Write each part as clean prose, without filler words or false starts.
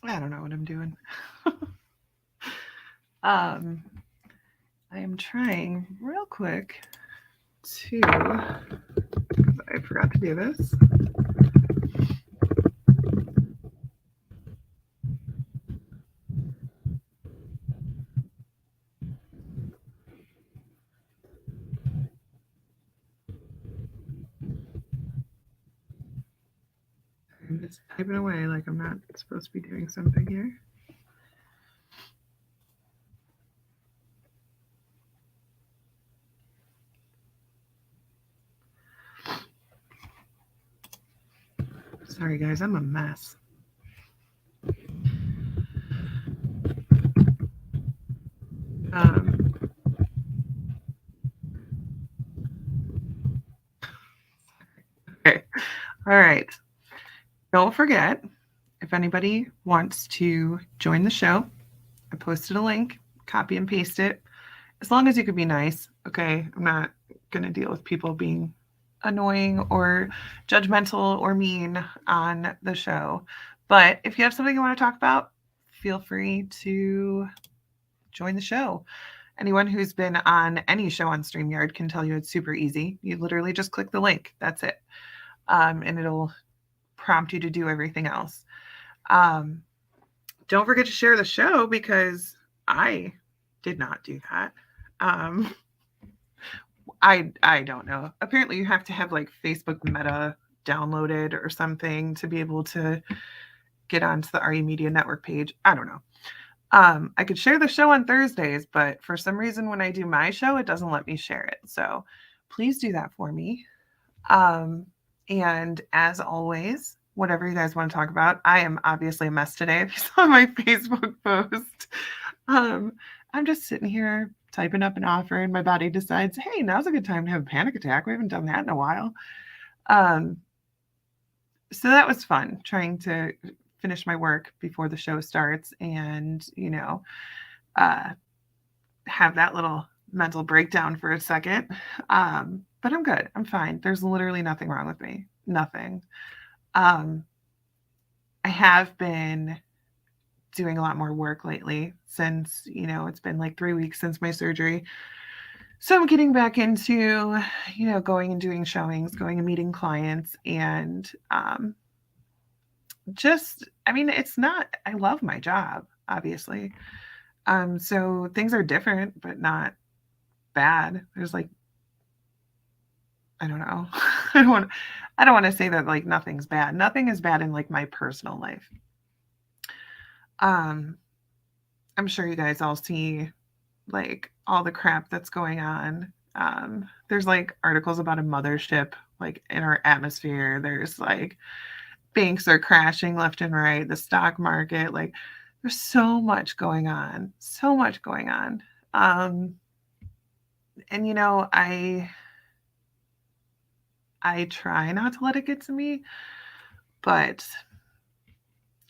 I don't know what I'm doing. um, I am trying real quick to, I forgot to do this. I'm just typing away like I'm not supposed to be doing something here. Sorry, guys, I'm a mess. Um, okay. All right. Don't forget, if anybody wants to join the show, I posted a link, copy and paste it. As long as you could be nice, okay? I'm not going to deal with people being annoying or judgmental or mean on the show. But if you have something you want to talk about, feel free to join the show. Anyone who's been on any show on StreamYard can tell you it's super easy. You literally just click the link, that's it. And it'll prompt you to do everything else. Um, don't forget to share the show because I did not do that. Um, I don't know. Apparently, you have to have like Facebook Meta downloaded or something to be able to get onto the RE Media Network page. I don't know. I could share the show on Thursdays, but for some reason, when I do my show, it doesn't let me share it. So please do that for me. Um, and as always, whatever you guys want to talk about, I am obviously a mess today. If you saw my Facebook post, um, I'm just sitting here typing up an offer, and my body decides, hey, now's a good time to have a panic attack. We haven't done that in a while. Um, so that was fun trying to finish my work before the show starts and, uh, have that little mental breakdown for a second. But I'm good. I'm fine. There's literally nothing wrong with me. Nothing. Um, I have been doing a lot more work lately since, it's been like 3 weeks since my surgery. So I'm getting back into, going and doing showings, going and meeting clients, and I mean, it's not, I love my job, obviously. So things are different, but not bad. There's like, I don't know. I don't want to say that like nothing's bad. Nothing is bad in like my personal life. Um, I'm sure you guys all see like all the crap that's going on. There's like articles about a mothership like in our atmosphere. There's like banks are crashing left and right, the stock market, like there's so much going on. So much going on. Um, and I try not to let it get to me, but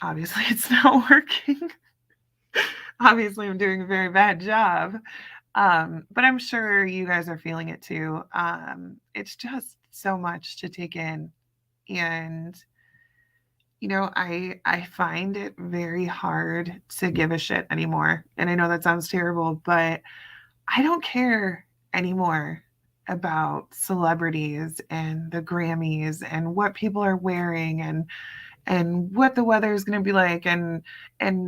obviously it's not working. Obviously I'm doing a very bad job. But I'm sure you guys are feeling it too. It's just so much to take in. And I find it very hard to give a shit anymore. And I know that sounds terrible, but I don't care anymore about celebrities and the Grammys and what people are wearing and what the weather is going to be like and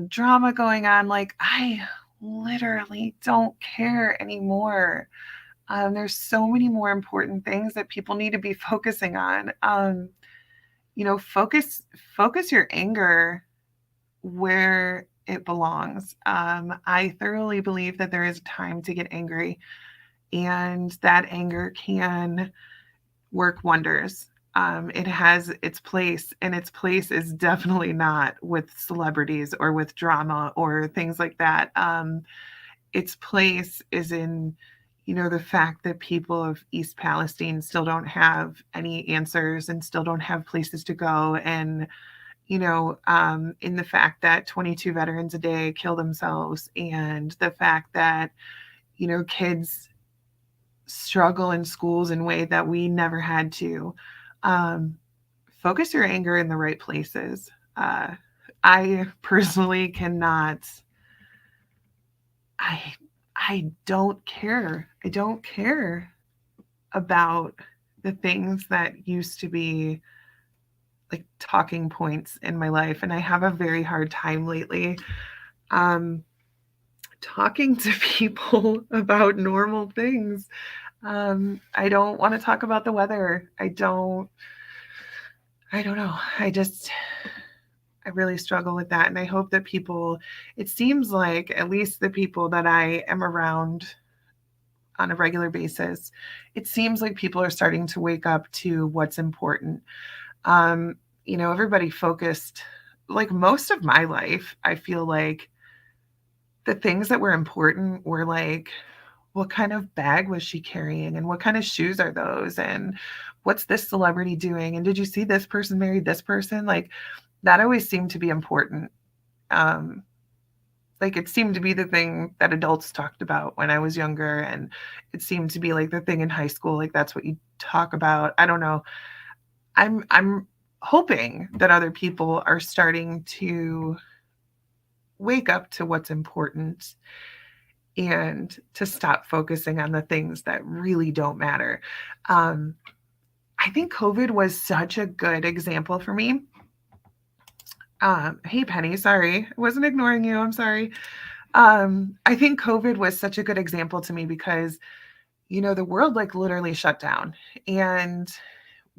drama going on. Like I literally don't care anymore. There's so many more important things that people need to be focusing on. Focus your anger where it belongs. I thoroughly believe that there is a time to get angry, and that anger can work wonders. It has its place, and its place is definitely not with celebrities or with drama or things like that. Its place is in, the fact that people of East Palestine still don't have any answers and still don't have places to go. And, in the fact that 22 veterans a day kill themselves, and the fact that, kids struggle in schools in a way that we never had to. Um, Focus your anger in the right places. I personally cannot. I I don't care. I don't care about the things that used to be like talking points in my life, and I have a very hard time lately um talking to people about normal things. I don't want to talk about the weather. I don't know. I really struggle with that. And I hope that people, it seems like at least the people that I am around on a regular basis, it seems like people are starting to wake up to what's important. Um, Everybody focused, like most of my life, I feel like the things that were important were like, what kind of bag was she carrying? And what kind of shoes are those? And what's this celebrity doing? And did you see this person married this person? Like that always seemed to be important. Um, like it seemed to be the thing that adults talked about when I was younger. And it seemed to be like the thing in high school. Like that's what you talk about. I don't know. I'm hoping that other people are starting to wake up to what's important and to stop focusing on the things that really don't matter. Um, I think COVID was such a good example for me. Hey, Penny, sorry. I wasn't ignoring you. I'm sorry. I think COVID was such a good example to me because, the world like literally shut down and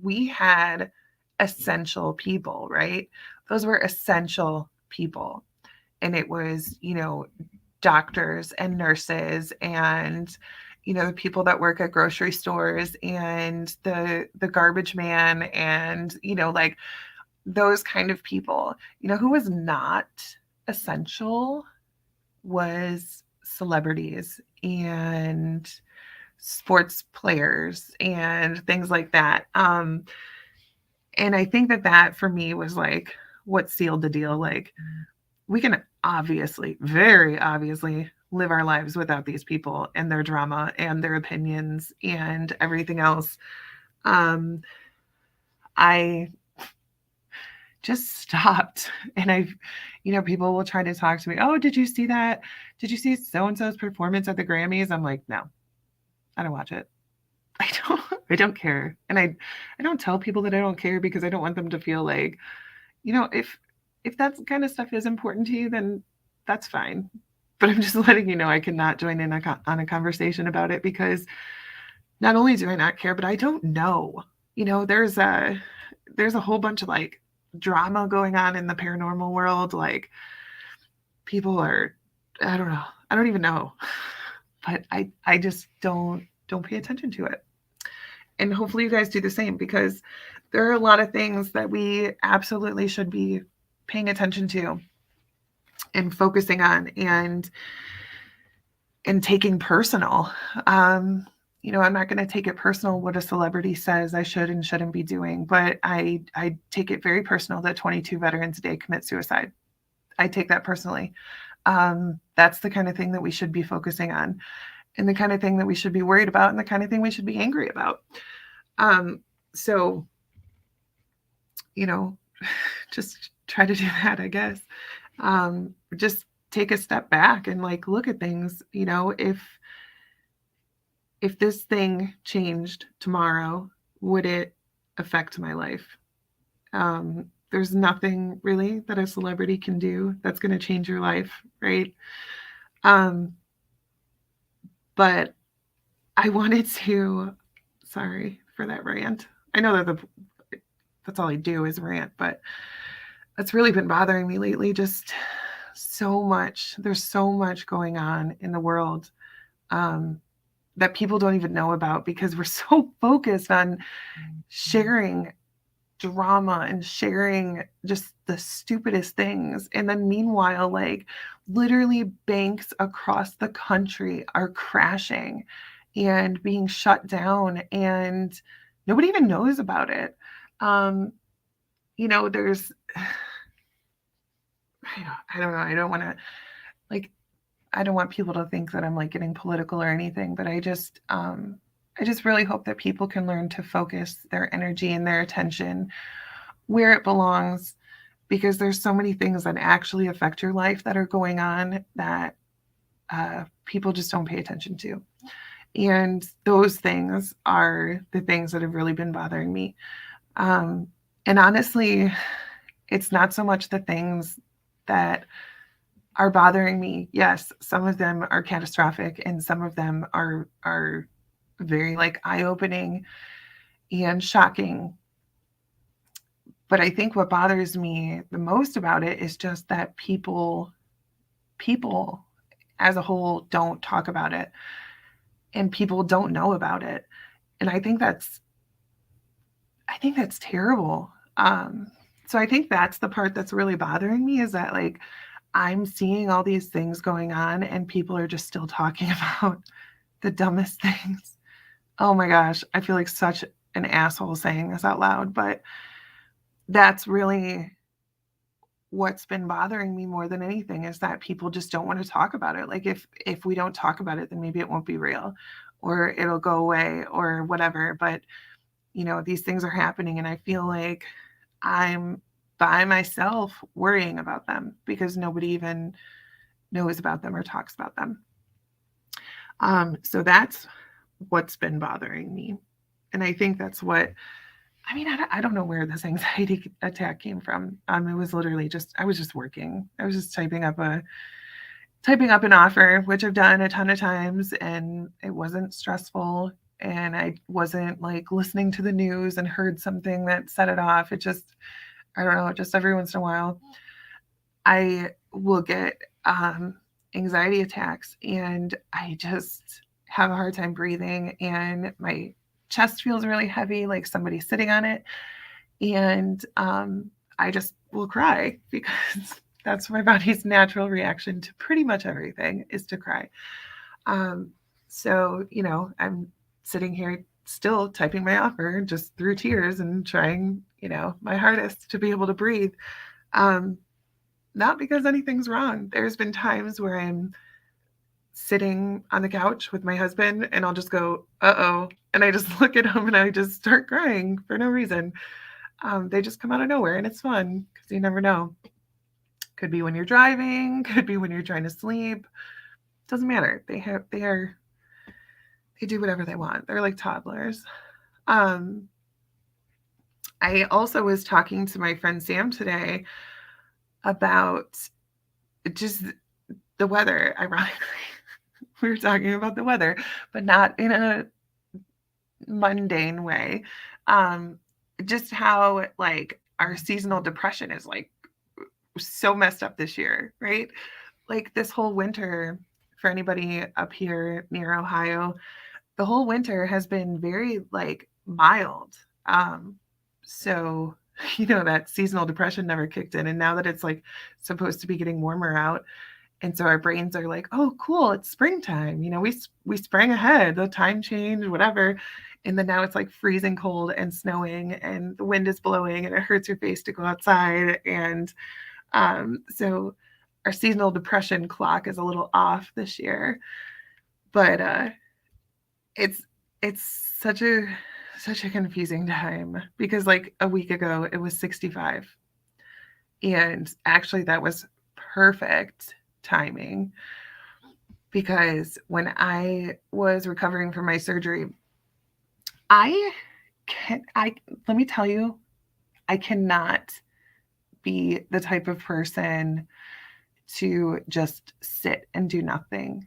we had essential people, right? Those were essential people. And it was, doctors and nurses and the people that work at grocery stores and the garbage man and like those kind of people. Who was not essential was celebrities and sports players and things like that. And I think that for me was like what sealed the deal. Like we can obviously, very obviously, live our lives without these people and their drama and their opinions and everything else. Um, I just stopped and people will try to talk to me. Oh, did you see that? Did you see so and so's performance at the Grammys? I'm like, no, I don't watch it. I don't care. And I don't tell people that I don't care because I don't want them to feel like, if that kind of stuff is important to you, then that's fine. But I'm just letting you know I cannot join in on a conversation about it because not only do I not care, but I don't know. There's a whole bunch of like drama going on in the paranormal world. Like people are, I don't know. I don't even know. But I just don't pay attention to it. And hopefully you guys do the same because there are a lot of things that we absolutely should be paying attention to and focusing on and taking personal. I'm not going to take it personal what a celebrity says I should and shouldn't be doing, but I take it very personal that 22 veterans a day commit suicide. I take that personally. That's the kind of thing that we should be focusing on and the kind of thing that we should be worried about and the kind of thing we should be angry about. So, just try to do that, I guess. Just take a step back and like look at things, if this thing changed tomorrow, would it affect my life? There's nothing really that a celebrity can do that's going to change your life, right? But I wanted to, sorry for that rant. I know that that's all I do is rant, but that's really been bothering me lately. Just so much. There's so much going on in the world that people don't even know about because we're so focused on sharing drama and sharing just the stupidest things. And then meanwhile, like literally banks across the country are crashing and being shut down and nobody even knows about it. There's I don't know. I don't want to like I don't want people to think that I'm like getting political or anything, but I just really hope that people can learn to focus their energy and their attention where it belongs because there's so many things that actually affect your life that are going on that people just don't pay attention to. And those things are the things that have really been bothering me. And honestly, it's not so much the things that are bothering me. Yes, some of them are catastrophic and some of them are very like eye-opening and shocking. But I think what bothers me the most about it is just that people as a whole don't talk about it and people don't know about it. And I think that's terrible. So I think that's the part that's really bothering me, is that like I'm seeing all these things going on and people are just still talking about the dumbest things. Oh my gosh, I feel like such an asshole saying this out loud, but that's really what's been bothering me more than anything, is that people just don't want to talk about it. Like if we don't talk about it, then maybe it won't be real or it'll go away or whatever. But you know, these things are happening and I feel like I'm by myself worrying about them because nobody even knows about them or talks about them. So that's what's been bothering me. And I think that's what, I mean, I don't know where this anxiety attack came from. It was literally just, I was just working. I was just typing up an offer, which I've done a ton of times, and it wasn't stressful. And I wasn't like listening to the news and heard something that set it off. It just, I don't know, just every once in a while, I will get anxiety attacks and I just have a hard time breathing and my chest feels really heavy, like somebody's sitting on it. And I just will cry because that's my body's natural reaction to pretty much everything, is to cry. So, you know, I'm sitting here still typing my offer just through tears and trying, you know, my hardest to be able to breathe. Not because anything's wrong. There's been times where I'm sitting on the couch with my husband and I'll just go, uh-oh. And I just look at him and I just start crying for no reason. They just come out of nowhere and it's fun because you never know. Could be when you're driving, could be when you're trying to sleep. Doesn't matter. They do whatever they want. They're like toddlers. I also was talking to my friend Sam today about just the weather. Ironically, we were talking about the weather, but not in a mundane way. Just how like our seasonal depression is like so messed up this year, right? Like this whole winter, for anybody up here near Ohio, the whole winter has been very like mild. So, you know, that seasonal depression never kicked in. And now that it's like supposed to be getting warmer out, and so our brains are like, oh, cool, it's springtime. You know, we sprang ahead, the time change, whatever. And then now it's like freezing cold and snowing and the wind is blowing and it hurts your face to go outside. And so our seasonal depression clock is a little off this year. But it's such a confusing time because like a week ago it was 65. And actually that was perfect timing because when I was recovering from my surgery, I let me tell you, I cannot be the type of person to just sit and do nothing.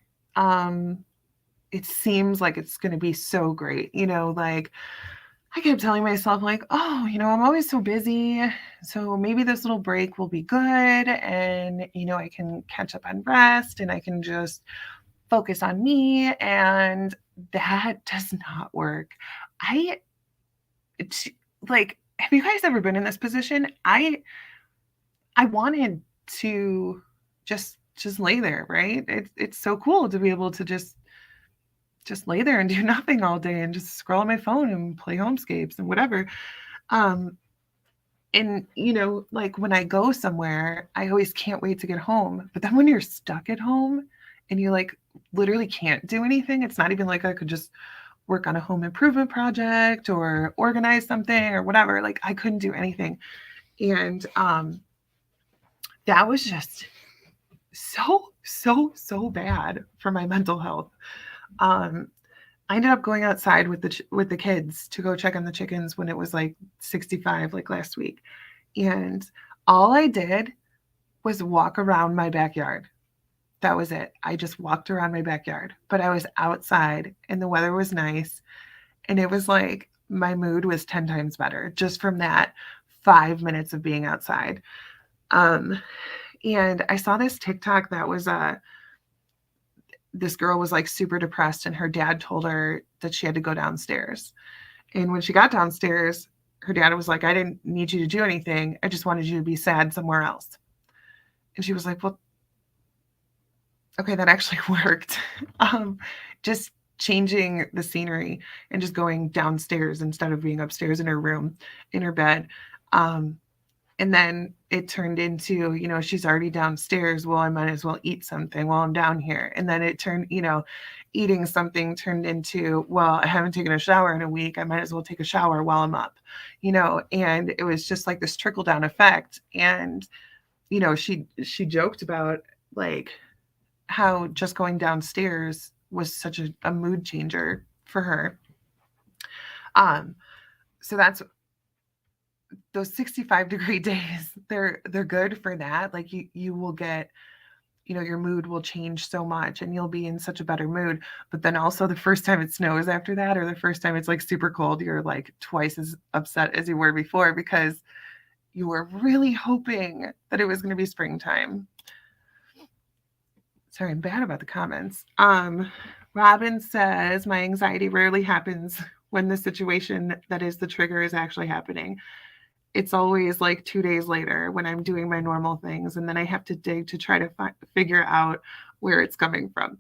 It seems like it's going to be so great, you know, like I kept telling myself like, oh, you know, I'm always so busy. So maybe this little break will be good. And, you know, I can catch up on rest and I can just focus on me. And that does not work. Like, have you guys ever been in this position? I wanted to just lay there, right? It's so cool to be able to just lay there and do nothing all day and just scroll on my phone and play homescapes and whatever. And you know, like when I go somewhere, I always can't wait to get home. But then when you're stuck at home and you like literally can't do anything, it's not even like I could just work on a home improvement project or organize something or whatever. Like I couldn't do anything. And that was just so bad for my mental health. Um, I ended up going outside with the kids to go check on the chickens when it was like 65 like last week. And all I did was walk around my backyard. That was it. I just walked around my backyard, but I was outside and the weather was nice. And it was like my mood was 10 times better just from that 5 minutes of being outside. Um, and I saw this TikTok that was this girl was like super depressed and her dad told her that she had to go downstairs. And when she got downstairs, her dad was like, I didn't need you to do anything. I just wanted you to be sad somewhere else. And she was like, well, okay, that actually worked. Just changing the scenery and just going downstairs instead of being upstairs in her room, in her bed. Um, and then it turned into, she's already downstairs. Well, I might as well eat something while I'm down here. And then it turned, eating something turned into, well, I haven't taken a shower in a week. I might as well take a shower while I'm up, and it was just like this trickle down effect. And, she joked about like how just going downstairs was such a mood changer for her. So that's those 65-degree days. They're good for that. Like you will get, your mood will change so much and you'll be in such a better mood. But then also the first time it snows after that, or the first time it's like super cold, you're like twice as upset as you were before because you were really hoping that it was going to be springtime. Sorry, I'm bad about the comments. Robin says, my anxiety rarely happens when the situation that is the trigger is actually happening. It's always like 2 days later when I'm doing my normal things, and then I have to dig to try to figure out where it's coming from.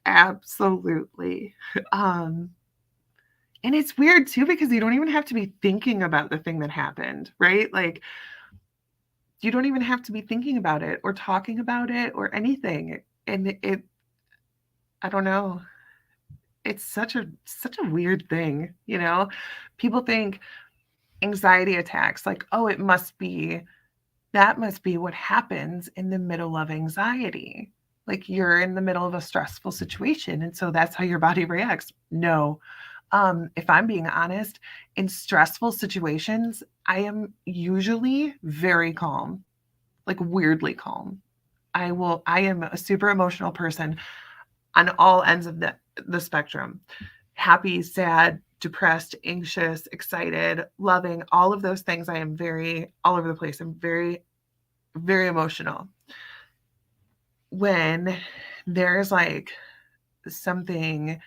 Absolutely. And it's weird too, because you don't even have to be thinking about the thing that happened, right? Like you don't even have to be thinking about it or talking about it or anything. And I don't know. It's such a weird thing, People think anxiety attacks like, oh, that must be what happens in the middle of anxiety. Like you're in the middle of a stressful situation and so that's how your body reacts. No. If I'm being honest, in stressful situations, I am usually very calm, like weirdly calm. I am a super emotional person on all ends of the spectrum. Happy, sad, depressed, anxious, excited, loving, all of those things. I am very all over the place. I'm very, very emotional. When there's like something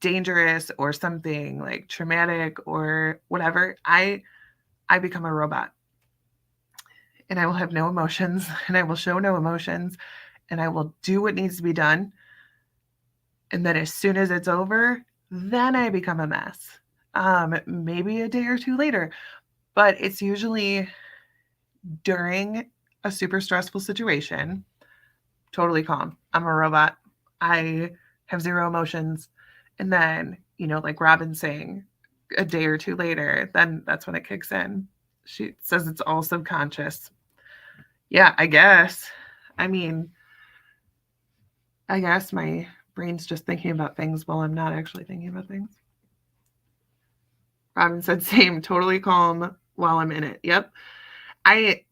dangerous or something like traumatic or whatever, I become a robot. And I will have no emotions and I will show no emotions and I will do what needs to be done. And then as soon as it's over, then I become a mess. Maybe a day or two later, but it's usually during a super stressful situation. Totally calm. I'm a robot. I have zero emotions. And then, like Robin's saying, a day or two later, then that's when it kicks in. She says it's all subconscious. Yeah, I guess. I mean, I guess my brain's just thinking about things while I'm not actually thinking about things. Robin said, same, totally calm while I'm in it. Yep. I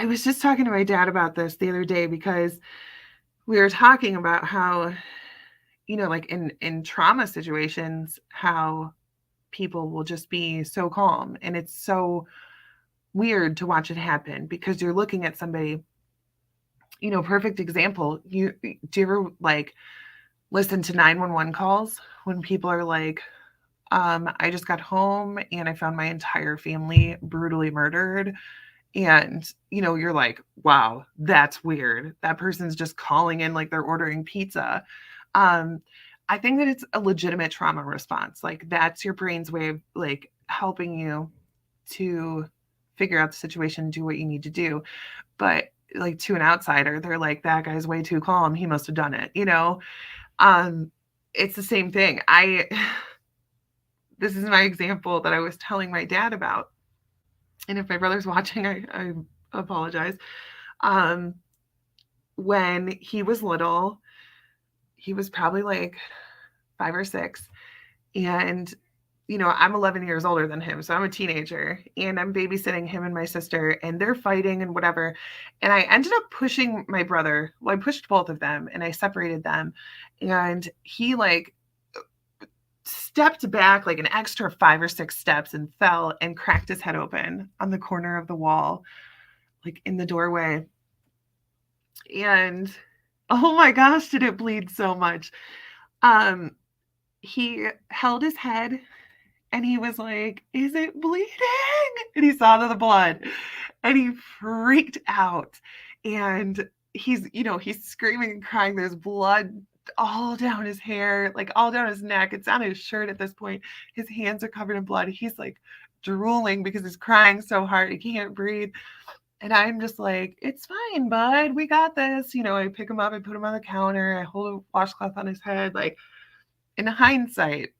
was just talking to my dad about this the other day because we were talking about how, like in trauma situations, how people will just be so calm. And it's so weird to watch it happen because you're looking at somebody, perfect example. Do you ever like listen to 911 calls when people are like, I just got home and I found my entire family brutally murdered. And, you're like, wow, that's weird. That person's just calling in like they're ordering pizza. I think that it's a legitimate trauma response. Like that's your brain's way of like helping you to figure out the situation, do what you need to do. But like to an outsider, they're like, that guy's way too calm. He must have done it, It's the same thing. This is my example that I was telling my dad about. And if my brother's watching, I apologize. When he was little, he was probably like 5 or 6. And, I'm 11 years older than him. So I'm a teenager and I'm babysitting him and my sister, and they're fighting and whatever. And I ended up pushing my brother. Well, I pushed both of them and I separated them. And he like stepped back like an extra 5 or 6 steps and fell and cracked his head open on the corner of the wall, like in the doorway. And oh my gosh, did it bleed so much. Um, he held his head and he was like, "Is it bleeding?" And he saw the blood and he freaked out. And he's screaming and crying. There's blood all down his hair, like all down his neck. It's on his shirt at this point. His hands are covered in blood. He's like drooling because he's crying so hard. He can't breathe. And I'm just like, "It's fine, bud. We got this." I pick him up, I put him on the counter, I hold a washcloth on his head. Like, in hindsight,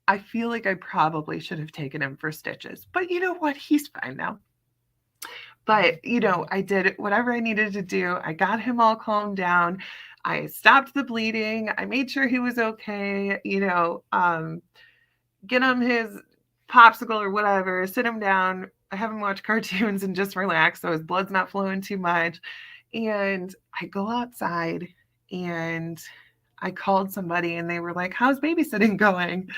I feel like I probably should have taken him for stitches. But you know what? He's fine now. But, I did whatever I needed to do. I got him all calmed down. I stopped the bleeding. I made sure he was okay. Get him his popsicle or whatever, sit him down. I have him watch cartoons and just relax so his blood's not flowing too much. And I go outside and I called somebody and they were like, "How's babysitting going?"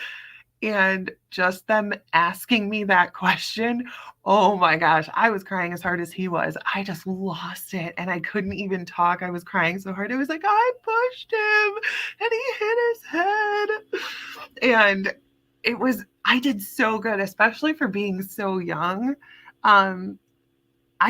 And just them asking me that question, oh my gosh, I was crying as hard as he was. I just lost it and I couldn't even talk. I was crying so hard. It was like, I pushed him and he hit his head. And I did so good, especially for being so young. I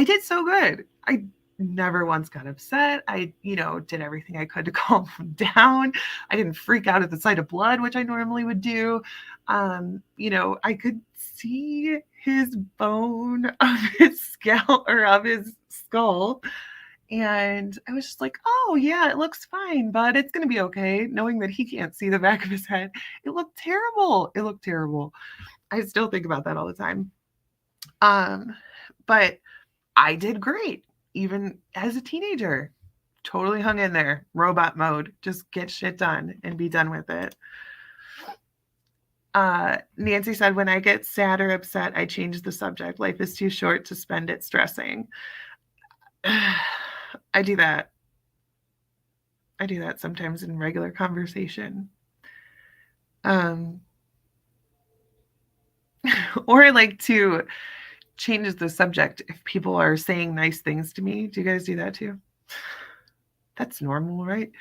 did so good. I never once got upset. I, did everything I could to calm him down. I didn't freak out at the sight of blood, which I normally would do. I could see his bone of his scalp or of his skull. And I was just like, "Oh, yeah, it looks fine, but it's going to be okay." Knowing that he can't see the back of his head, it looked terrible. It looked terrible. I still think about that all the time. But I did great, even as a teenager. Totally hung in there, robot mode, just get shit done and be done with it. Nancy said, "When I get sad or upset, I change the subject. Life is too short to spend it stressing." I do that. I do that sometimes in regular conversation. Or I like to change the subject if people are saying nice things to me. Do you guys do that too? That's normal, right?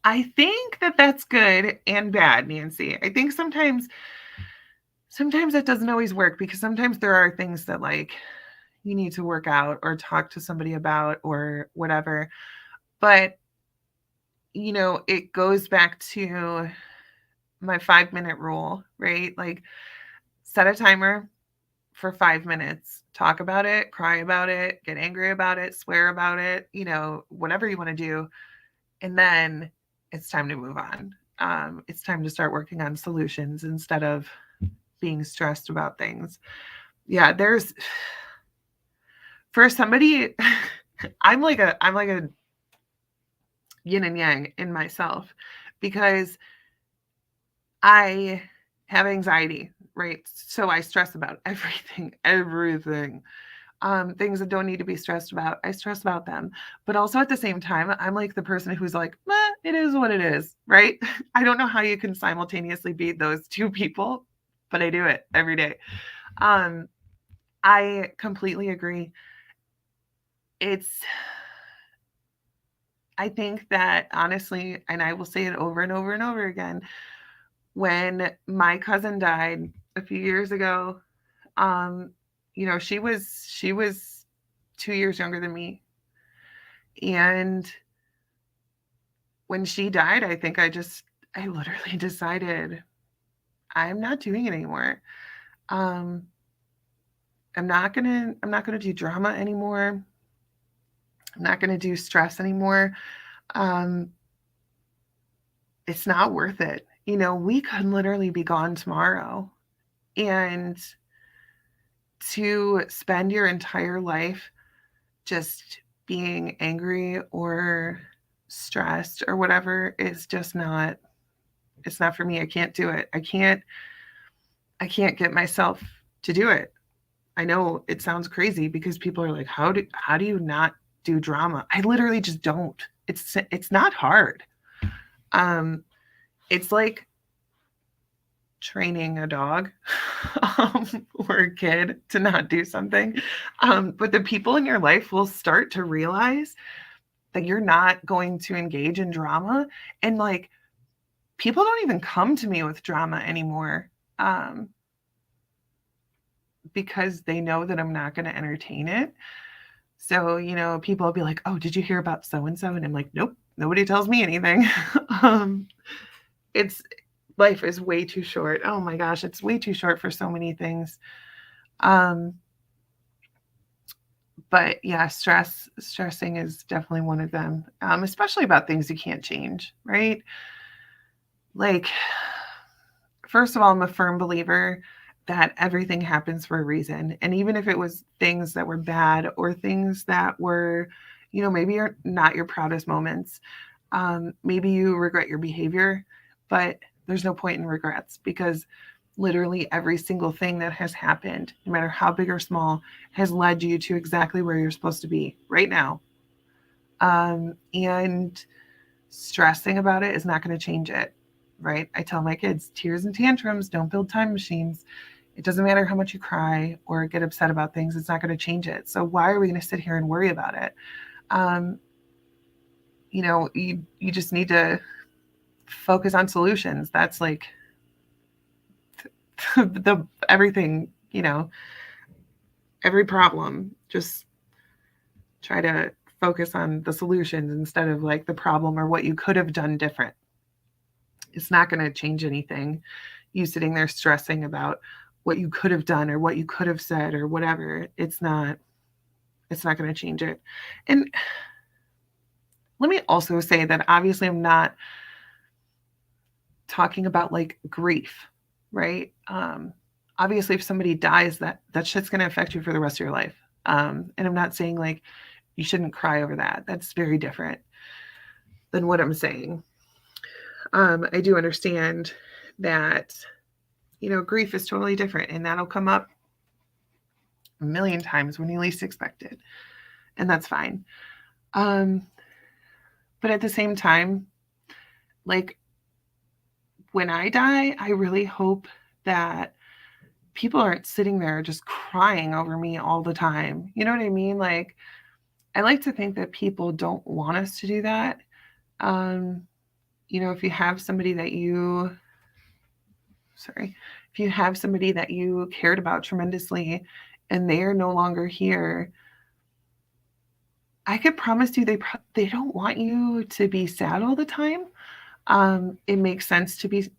I think that that's good and bad, Nancy. I think sometimes it doesn't always work because sometimes there are things that like you need to work out or talk to somebody about or whatever. But it goes back to my 5-minute rule, right? Like, set a timer for 5 minutes, talk about it, cry about it, get angry about it, swear about it, whatever you want to do. And then it's time to move on. It's time to start working on solutions instead of being stressed about things. Yeah, there's for somebody I'm like a yin and yang in myself because I have anxiety, right? So I stress about everything. Things that don't need to be stressed about, I stress about them. But also at the same time, I'm like the person who's like, it is what it is, right? I don't know how you can simultaneously be those two people, but I do it every day. I completely agree. I think that honestly, and I will say it over and over and over again, when my cousin died a few years ago, she was 2 years younger than me. And when she died, I think I literally decided I'm not doing it anymore. I'm not gonna do drama anymore. I'm not gonna do stress anymore. It's not worth it. We could literally be gone tomorrow. And to spend your entire life just being angry or stressed or whatever is just not, it's not for me. I can't do it. I can't get myself to do it. I know it sounds crazy because people are like, how do you not do drama? I literally just don't. It's not hard. It's like training a dog or a kid to not do something. But the people in your life will start to realize that you're not going to engage in drama. And like, people don't even come to me with drama anymore, because they know that I'm not going to entertain it. So, people will be like, oh, did you hear about so and so? And I'm like, nope, nobody tells me anything. It's Life is way too short. Oh my gosh, it's way too short for so many things. But yeah, stressing is definitely one of them, especially about things you can't change, right? Like, first of all, I'm a firm believer that everything happens for a reason. And even if it was things that were bad or things that were, maybe you're not your proudest moments, maybe you regret your behavior, but there's no point in regrets, because literally every single thing that has happened, no matter how big or small, has led you to exactly where you're supposed to be right now. And stressing about it is not going to change it, right? I tell my kids, tears and tantrums don't build time machines. It doesn't matter how much you cry or get upset about things, it's not going to change it. So why are we going to sit here and worry about it? You just need to focus on solutions. That's like the everything, every problem. Just try to focus on the solutions instead of like the problem or what you could have done different. It's not going to change anything. You sitting there stressing about what you could have done or what you could have said or whatever. It's not going to change it. And let me also say that obviously I'm not talking about like grief, right? Obviously if somebody dies, that shit's going to affect you for the rest of your life. And I'm not saying like you shouldn't cry over that. That's very different than what I'm saying. I do understand that, grief is totally different, and that'll come up a million times when you least expect it. And that's fine. But at the same time, like, when I die, I really hope that people aren't sitting there just crying over me all the time. You know what I mean? Like, I like to think that people don't want us to do that. If you have somebody that you cared about tremendously and they are no longer here, I could promise you they don't want you to be sad all the time. It makes sense to be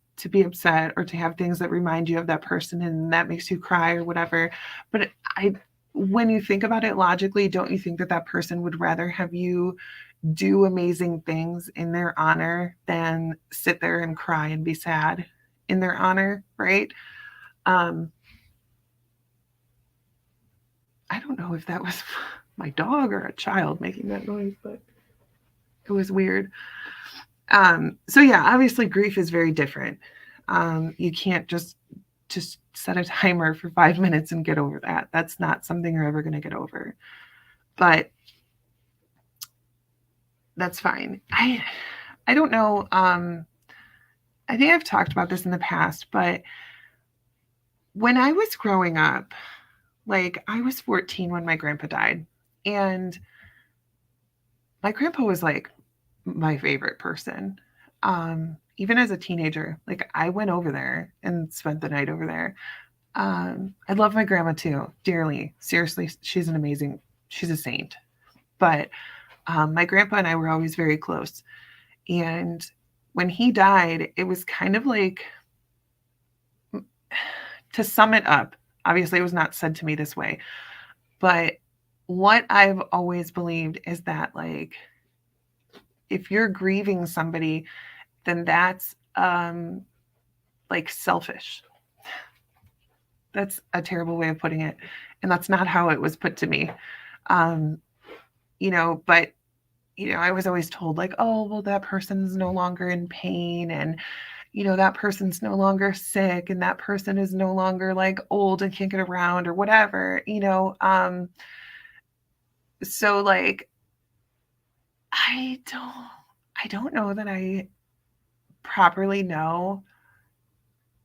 upset or to have things that remind you of that person and that makes you cry or whatever. But when you think about it logically, don't you think that person would rather have you do amazing things in their honor than sit there and cry and be sad in their honor, right? I don't know if that was my dog or a child making that noise, but it was weird. So yeah, obviously grief is very different. You can't just set a timer for 5 minutes and get over that. That's not something you're ever going to get over. But that's fine. I don't know. I think I've talked about this in the past, but when I was growing up, like I was 14 when my grandpa died, and my grandpa was like my favorite person. Even as a teenager, like I went over there and spent the night over there. I love my grandma too, dearly. Seriously, she's a saint. But my grandpa and I were always very close. And when he died, it was kind of like, to sum it up, obviously it was not said to me this way, but what I've always believed is that, like, if you're grieving somebody, then that's like selfish. That's a terrible way of putting it. And that's not how it was put to me. But I was always told like, oh, well, that person's no longer in pain, and that person's no longer sick, and that person is no longer like old and can't get around or whatever. So like I don't know that I properly know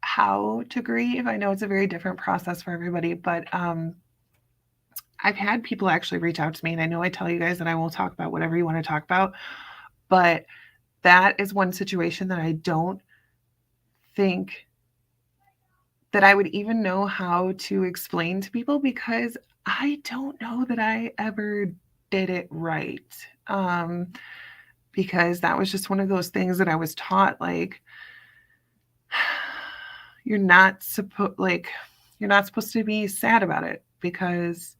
how to grieve. I know it's a very different process for everybody, but I've had people actually reach out to me, and I know I tell you guys that I will talk about whatever you want to talk about, but that is one situation that I don't think that I would even know how to explain to people, because I don't know that I ever did it right. Because that was just one of those things that I was taught, like, you're not supposed to be sad about it, because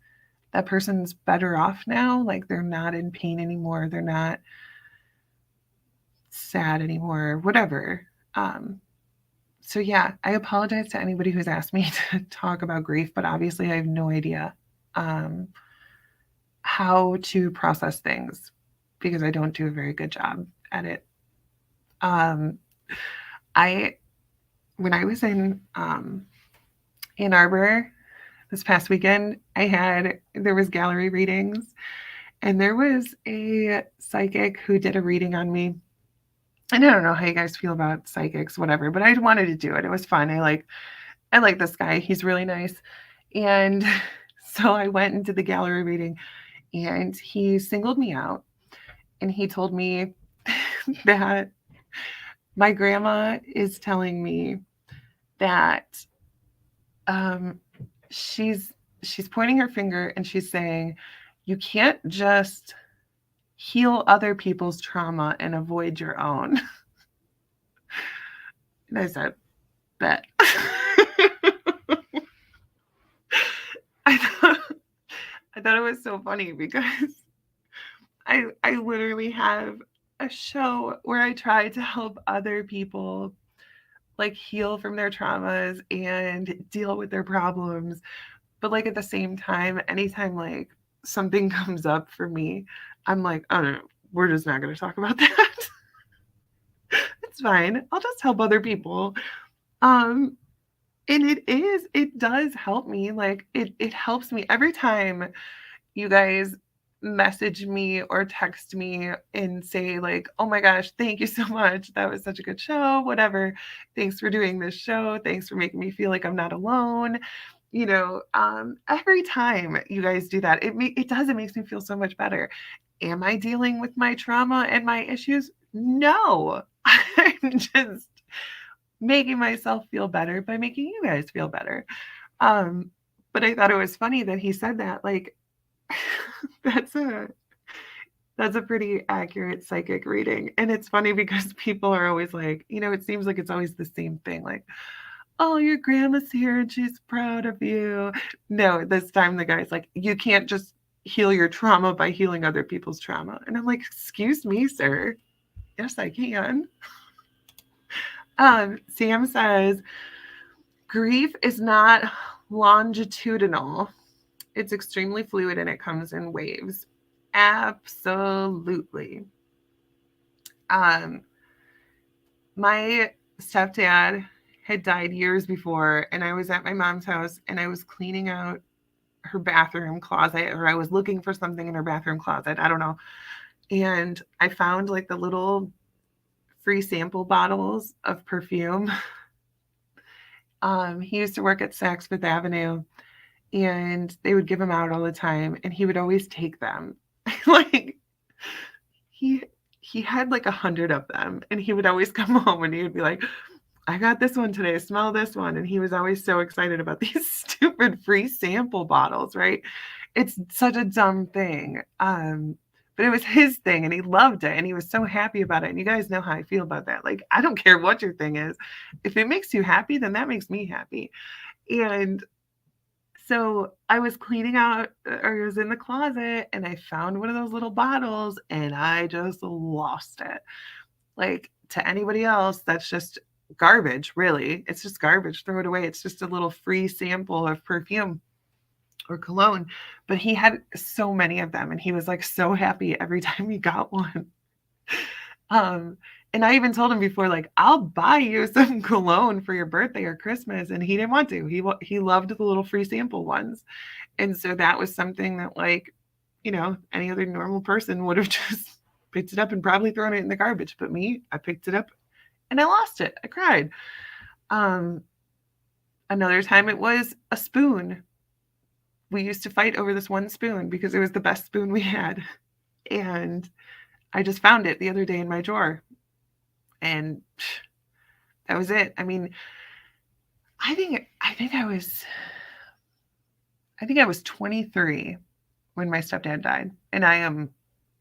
that person's better off now. Like, they're not in pain anymore. They're not sad anymore, whatever. So yeah, I apologize to anybody who's asked me to talk about grief, but obviously I have no idea how to process things, because I don't do a very good job at it. When I was in Ann Arbor this past weekend, there was gallery readings, and there was a psychic who did a reading on me. And I don't know how you guys feel about psychics, whatever, but I wanted to do it. It was fun. I like this guy. He's really nice. And so I went into the gallery reading, and he singled me out, and he told me that my grandma is telling me that she's pointing her finger, and she's saying, you can't just heal other people's trauma and avoid your own. And I said, bet. I thought it was so funny, because I literally have a show where I try to help other people like heal from their traumas and deal with their problems. But like at the same time, anytime like something comes up for me, I'm like, oh no, we're just not going to talk about that. It's fine. I'll just help other people. And it does help me. Like it helps me every time you guys message me or text me and say like, oh my gosh, thank you so much. That was such a good show, whatever. Thanks for doing this show. Thanks for making me feel like I'm not alone. Every time you guys do that, it makes me feel so much better. Am I dealing with my trauma and my issues? No. I'm just making myself feel better by making you guys feel better. But I thought it was funny that he said that. Like, that's a pretty accurate psychic reading. And it's funny because people are always like, it seems like it's always the same thing. Like, oh, your grandma's here and she's proud of you. No, this time the guy's like, you can't just heal your trauma by healing other people's trauma. And I'm like, excuse me, sir. Yes, I can. Sam says, grief is not longitudinal. It's extremely fluid, and it comes in waves. Absolutely. My stepdad had died years before, and I was at my mom's house, and I was cleaning out her bathroom closet, or I was looking for something in her bathroom closet. I don't know. And I found like the little free sample bottles of perfume. He used to work at Saks Fifth Avenue, and they would give them out all the time, and he would always take them. Like he had like 100 of them, and he would always come home and he would be like, I got this one today, smell this one. And he was always so excited about these stupid free sample bottles, right? It's such a dumb thing. But it was his thing, and he loved it, and he was so happy about it. And you guys know how I feel about that. Like, I don't care what your thing is. If it makes you happy, then that makes me happy. And so I was cleaning out, or I was in the closet, and I found one of those little bottles, and I just lost it. Like, to anybody else, that's just garbage, really. It's just garbage. Throw it away. It's just a little free sample of perfume or cologne. But he had so many of them, and he was like so happy every time he got one. And I even told him before, like, I'll buy you some cologne for your birthday or Christmas, and he didn't want to. He loved the little free sample ones, and so that was something that, like, you know, any other normal person would have just picked it up and probably thrown it in the garbage. But me, I picked it up and I lost it. I cried. Another time it was a spoon. We used to fight over this one spoon because it was the best spoon we had, and I just found it the other day in my drawer, and that was it. I mean, I think I was 23 when my stepdad died, and I am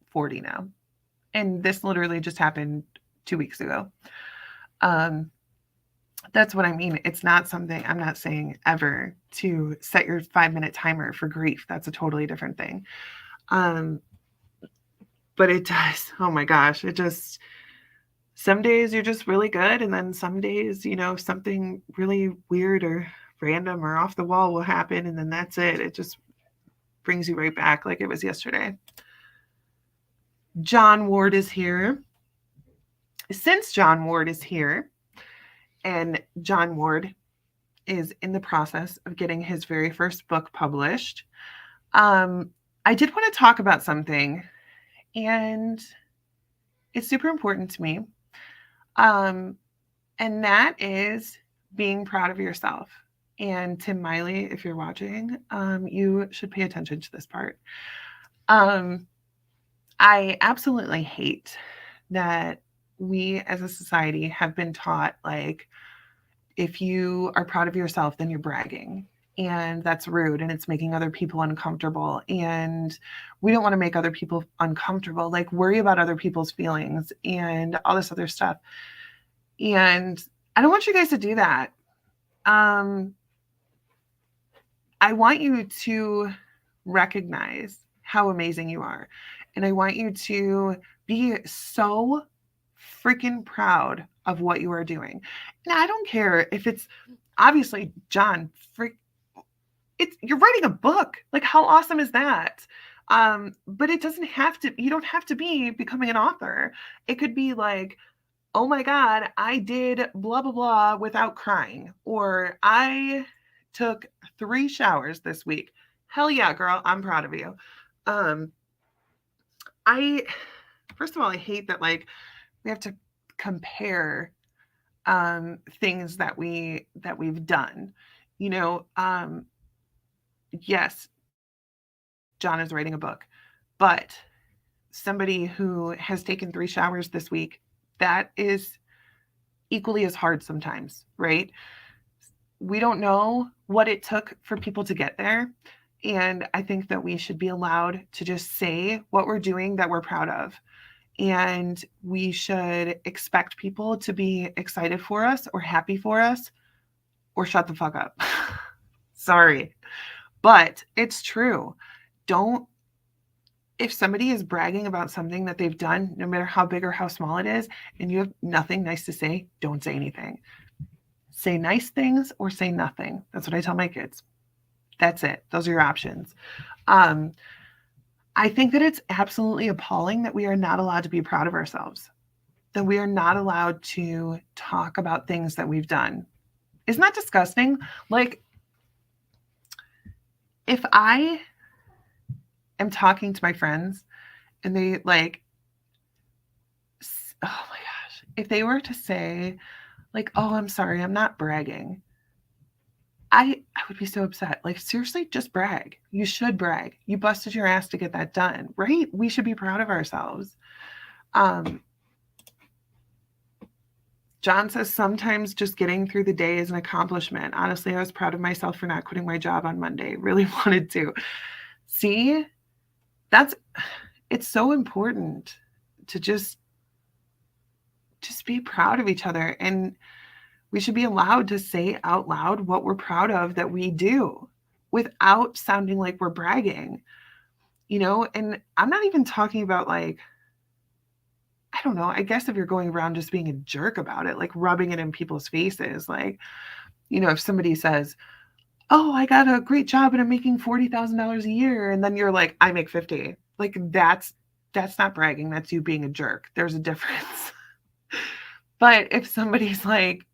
40 now. And this literally just happened 2 weeks ago. That's what I mean. It's not something, I'm not saying ever to set your 5-minute timer for grief. That's a totally different thing. But it does. Oh my gosh. It just, some days you're just really good. And then some days, you know, something really weird or random or off the wall will happen. And then that's it. It just brings you right back like it was yesterday. John Ward is here. Since John Ward is here, and John Ward is in the process of getting his very first book published, I did want to talk about something, and it's super important to me. And that is being proud of yourself. And Tim Miley, if you're watching, you should pay attention to this part. I absolutely hate that we as a society have been taught, like, if you are proud of yourself, then you're bragging. And that's rude and it's making other people uncomfortable. And we don't want to make other people uncomfortable, like worry about other people's feelings and all this other stuff. And I don't want you guys to do that. I want you to recognize how amazing you are. And I want you to be so freaking proud of what you are doing. And I don't care if it's, obviously, John, you're writing a book. Like, how awesome is that? But it doesn't have to, you don't have to be becoming an author. It could be like, oh my God, I did blah, blah, blah without crying. Or I took 3 showers this week. Hell yeah, girl, I'm proud of you. First of all, I hate that, like, we have to compare things that we've done. You know, yes, John is writing a book, but somebody who has taken 3 showers this week, that is equally as hard sometimes, right? We don't know what it took for people to get there. And I think that we should be allowed to just say what we're doing that we're proud of. And we should expect people to be excited for us or happy for us or shut the fuck up. Sorry, but it's true. If somebody is bragging about something that they've done, no matter how big or how small it is, and you have nothing nice to say, don't say anything. Say nice things or say nothing. That's what I tell my kids. That's it. Those are your options. I think that it's absolutely appalling that we are not allowed to be proud of ourselves, that we are not allowed to talk about things that we've done. Isn't that disgusting? Like, if I am talking to my friends and they, like, oh my gosh, if they were to say, like, oh, I'm sorry, I'm not bragging, I would be so upset. Like, seriously, just brag. You should brag. You busted your ass to get that done, right? We should be proud of ourselves. John says sometimes just getting through the day is an accomplishment. Honestly, I was proud of myself for not quitting my job on Monday. Really wanted to. See, it's so important to just be proud of each other. And we should be allowed to say out loud what we're proud of that we do without sounding like we're bragging, you know? And I'm not even talking about, like, I don't know, I guess if you're going around just being a jerk about it, like rubbing it in people's faces, like, if somebody says, oh, I got a great job and I'm making $40,000 a year, and then you're like, I make 50. Like that's not bragging. That's you being a jerk. There's a difference. But if somebody's like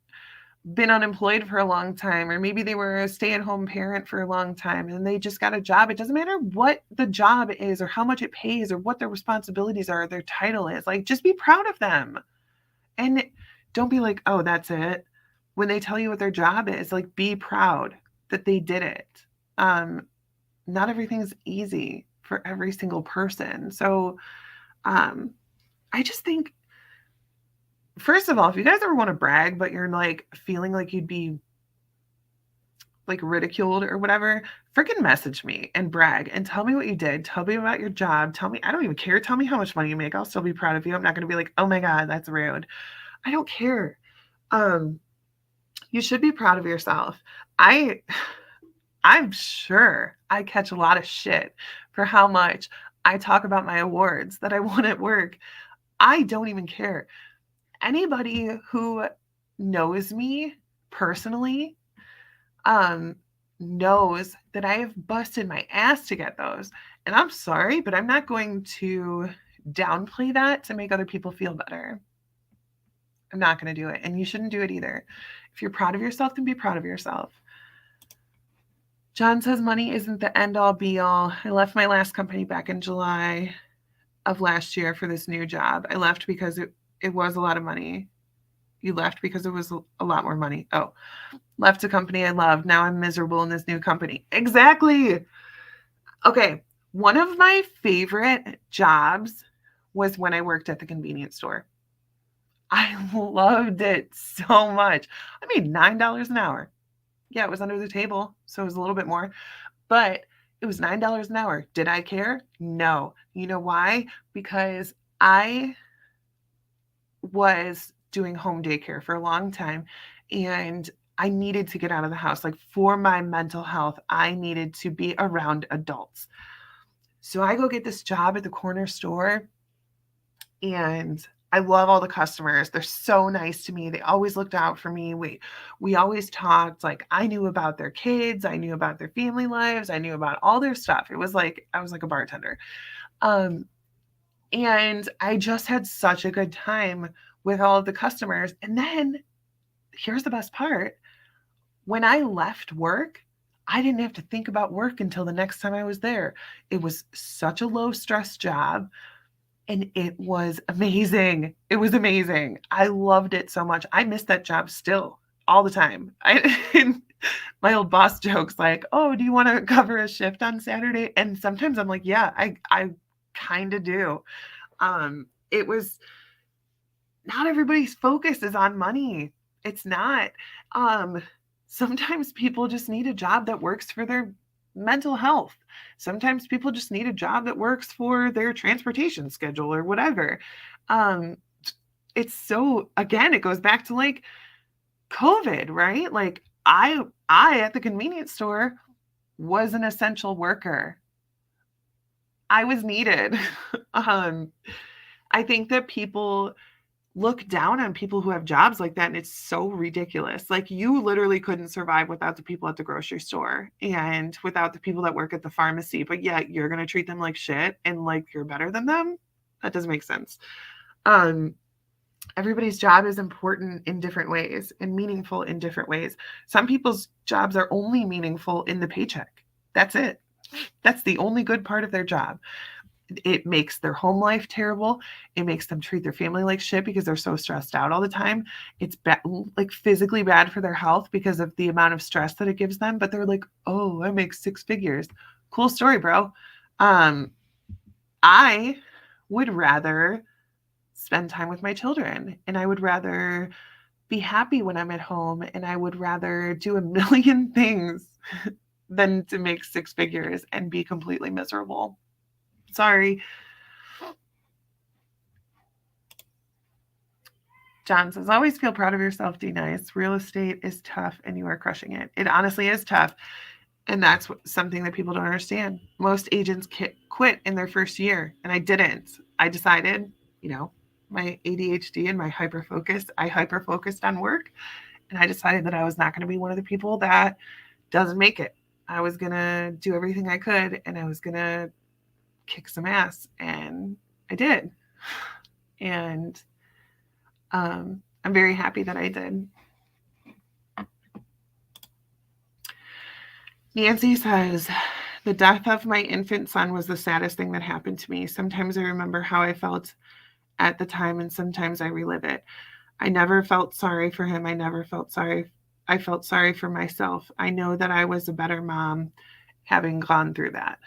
been unemployed for a long time, or maybe they were a stay-at-home parent for a long time and they just got a job, it doesn't matter what the job is or how much it pays or what their responsibilities are, or their title is. Like, just be proud of them. And don't be like, oh, that's it. When they tell you what their job is, like, be proud that they did it. Not everything's easy for every single person. So I just think, first of all, if you guys ever want to brag, but you're like feeling like you'd be like ridiculed or whatever, freaking message me and brag and tell me what you did. Tell me about your job. Tell me, I don't even care. Tell me how much money you make. I'll still be proud of you. I'm not going to be like, oh my God, that's rude. I don't care. You should be proud of yourself. I'm sure I catch a lot of shit for how much I talk about my awards that I won at work. I don't even care. Anybody who knows me personally knows that I have busted my ass to get those. And I'm sorry, but I'm not going to downplay that to make other people feel better. I'm not going to do it. And you shouldn't do it either. If you're proud of yourself, then be proud of yourself. John says money isn't the end all be all. I left my last company back in July of last year for this new job. I left because it was a lot of money. You left because it was a lot more money. Oh, left a company I loved. Now I'm miserable in this new company. Exactly. Okay. One of my favorite jobs was when I worked at the convenience store. I loved it so much. I made $9 an hour. Yeah, it was under the table, so it was a little bit more, but it was $9 an hour. Did I care? No. You know why? Because I was doing home daycare for a long time, and I needed to get out of the house. Like, for my mental health, I needed to be around adults. So I go get this job at the corner store, and I love all the customers. They're so nice to me. They always looked out for me. We always talked. Like, I knew about their kids. I knew about their family lives. I knew about all their stuff. It was like I was like a bartender. And I just had such a good time with all of the customers. And then here's the best part. When I left work, I didn't have to think about work until the next time I was there. It was such a low stress job. And it was amazing. It was amazing. I loved it so much. I miss that job still all the time. My old boss jokes like, oh, do you want to cover a shift on Saturday? And sometimes I'm like, yeah, I kind of do. It was, not everybody's focus is on money. It's not. Sometimes people just need a job that works for their mental health. Sometimes people just need a job that works for their transportation schedule or whatever. It's so, again, it goes back to like COVID, right? Like I at the convenience store was an essential worker. I was needed. I think that people look down on people who have jobs like that, and it's so ridiculous. Like, you literally couldn't survive without the people at the grocery store and without the people that work at the pharmacy, but yet you're going to treat them like shit and like you're better than them. That doesn't make sense. Everybody's job is important in different ways and meaningful in different ways. Some people's jobs are only meaningful in the paycheck. That's it. That's the only good part of their job. It makes their home life terrible. It makes them treat their family like shit because they're so stressed out all the time. It's like physically bad for their health because of the amount of stress that it gives them. But they're like, oh, I make 6 figures. Cool story, bro. I would rather spend time with my children, and I would rather be happy when I'm at home, and I would rather do a million things than to make 6 figures and be completely miserable. Sorry. John says, always feel proud of yourself, D-Nice. Real estate is tough and you are crushing it. It honestly is tough. And that's something that people don't understand. Most agents quit in their first year, and I didn't. I decided, my ADHD and my hyperfocus. I hyperfocused on work, and I decided that I was not going to be one of the people that doesn't make it. I was going to do everything I could, and I was going to kick some ass, and I did. And I'm very happy that I did. Nancy says, the death of my infant son was the saddest thing that happened to me. Sometimes I remember how I felt at the time, and sometimes I relive it. I never felt sorry for him. I felt sorry for myself. I know that I was a better mom having gone through that.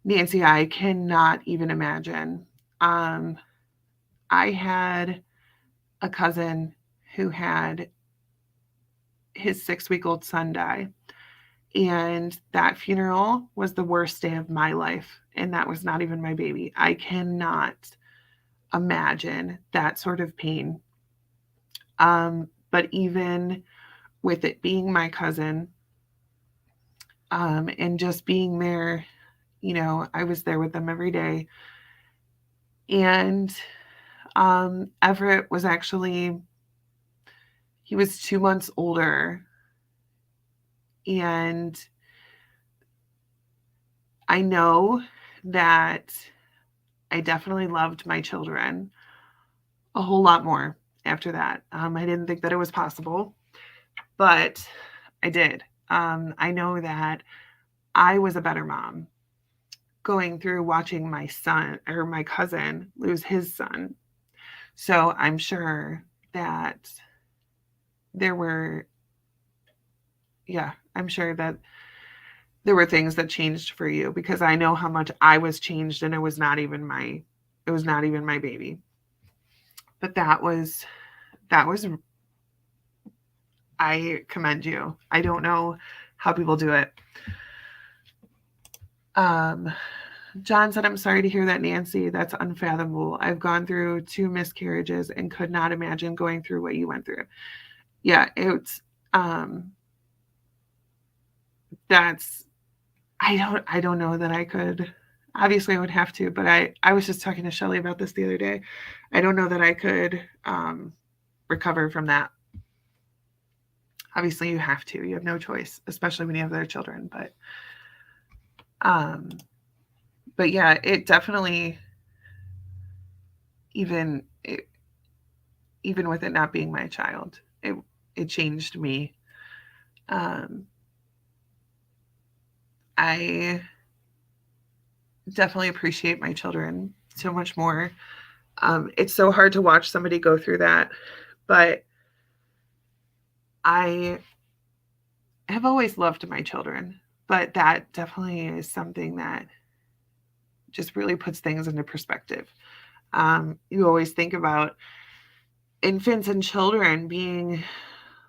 Nancy, I cannot even imagine. I had a cousin who had his 6-week-old son die. And that funeral was the worst day of my life. And that was not even my baby. I cannot imagine that sort of pain. But even with it being my cousin, and just being there, you know, I was there with them every day. And Everett was actually, he was 2 months older. And I know that I definitely loved my children a whole lot more after that. I didn't think that it was possible, but I did. I know that I was a better mom going through watching my son or my cousin lose his son. So I'm sure that I'm sure that there were things that changed for you, because I know how much I was changed, and it was not even my baby. But that was, I commend you. I don't know how people do it. John said, I'm sorry to hear that, Nancy. That's unfathomable. I've gone through 2 miscarriages and could not imagine going through what you went through. Yeah, it's that's I don't know that I could. Obviously I would have to, but I was just talking to Shelly about this the other day. I don't know that I could recover from that. Obviously you have to. You have no choice, especially when you have other children, but yeah, it definitely, even with it not being my child, it changed me. I definitely appreciate my children so much more. It's so hard to watch somebody go through that, but I have always loved my children, but that definitely is something that just really puts things into perspective. You always think about infants and children being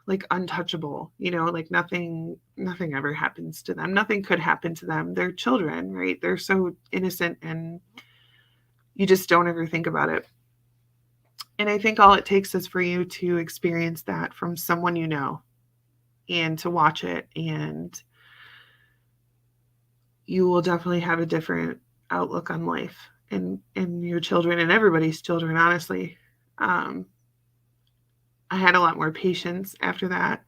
like untouchable, you know, like nothing ever happens to them. Nothing could happen to them. They're children, right? They're so innocent, and you just don't ever think about it. And I think all it takes is for you to experience that from someone you know, and to watch it, and you will definitely have a different outlook on life and your children and everybody's children, honestly. I had a lot more patience after that,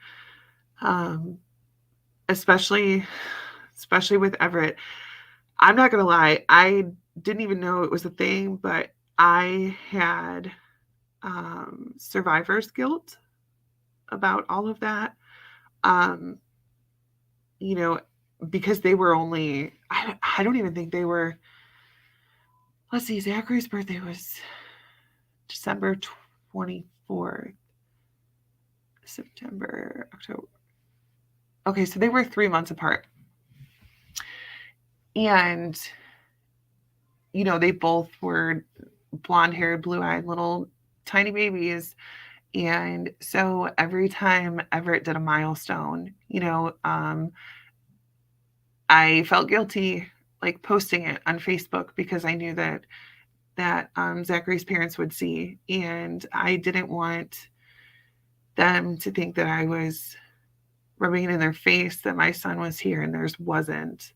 especially with Everett. I'm not going to lie, I didn't even know it was a thing, but I had survivor's guilt about all of that. You know, because they were only, I don't even think they were, let's see, Zachary's birthday was December 24th, September, October. Okay, so they were 3 months apart. And, you know, they both were blonde-haired, blue-eyed little tiny babies. And so every time Everett did a milestone, you know, I felt guilty like posting it on Facebook, because I knew that Zachary's parents would see, and I didn't want them to think that I was rubbing it in their face that my son was here and theirs wasn't.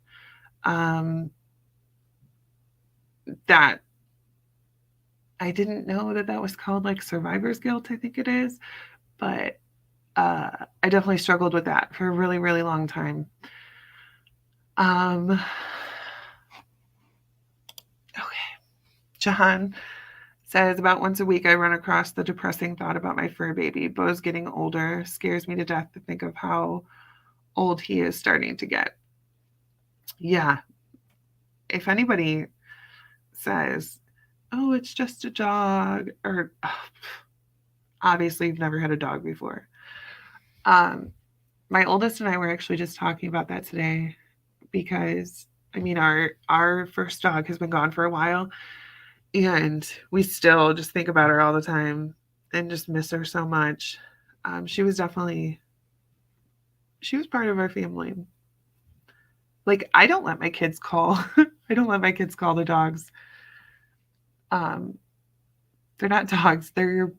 That I didn't know that was called like survivor's guilt, I think it is. But I definitely struggled with that for a really, really long time. Okay. John says about once a week I run across the depressing thought about my fur baby. Bo's getting older. Scares me to death to think of how old he is starting to get. Yeah. If anybody says, oh, it's just a dog, or obviously you've never had a dog before. My oldest and I were actually just talking about that today because I mean our first dog has been gone for a while and we still just think about her all the time and just miss her so much. She was part of our family. Like I don't let my kids call the dogs. They're not dogs.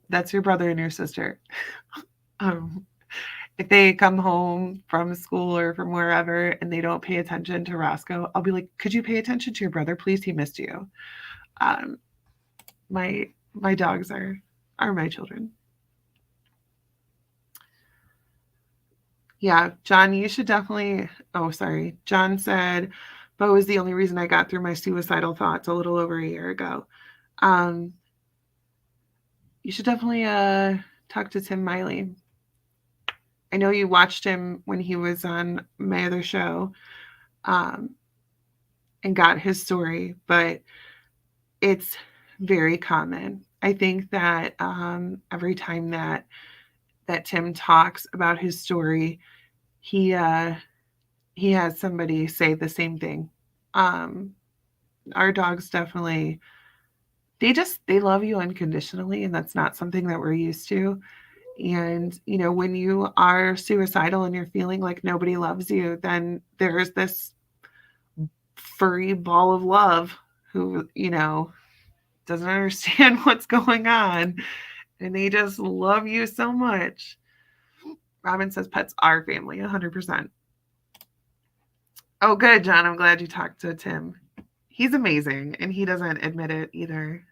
That's your brother and your sister. Um, if they come home from school or from wherever and they don't pay attention to Roscoe, I'll be like, could you pay attention to your brother, please? He missed you. Um, my dogs are my children. Yeah, John, you should definitely. Oh, sorry. John said, Bo was the only reason I got through my suicidal thoughts a little over a year ago. Um, you should definitely talk to Tim Miley. I know you watched him when he was on my other show, and got his story, but it's very common. I think that every time that Tim talks about his story, he has somebody say the same thing. Our dogs definitely they love you unconditionally, and that's not something that we're used to. And when you are suicidal and you're feeling like nobody loves you, then there's this furry ball of love who doesn't understand what's going on, and they just love you so much. Robin says pets are family, 100%. Oh, good, John. I'm glad you talked to Tim. He's amazing, and he doesn't admit it either.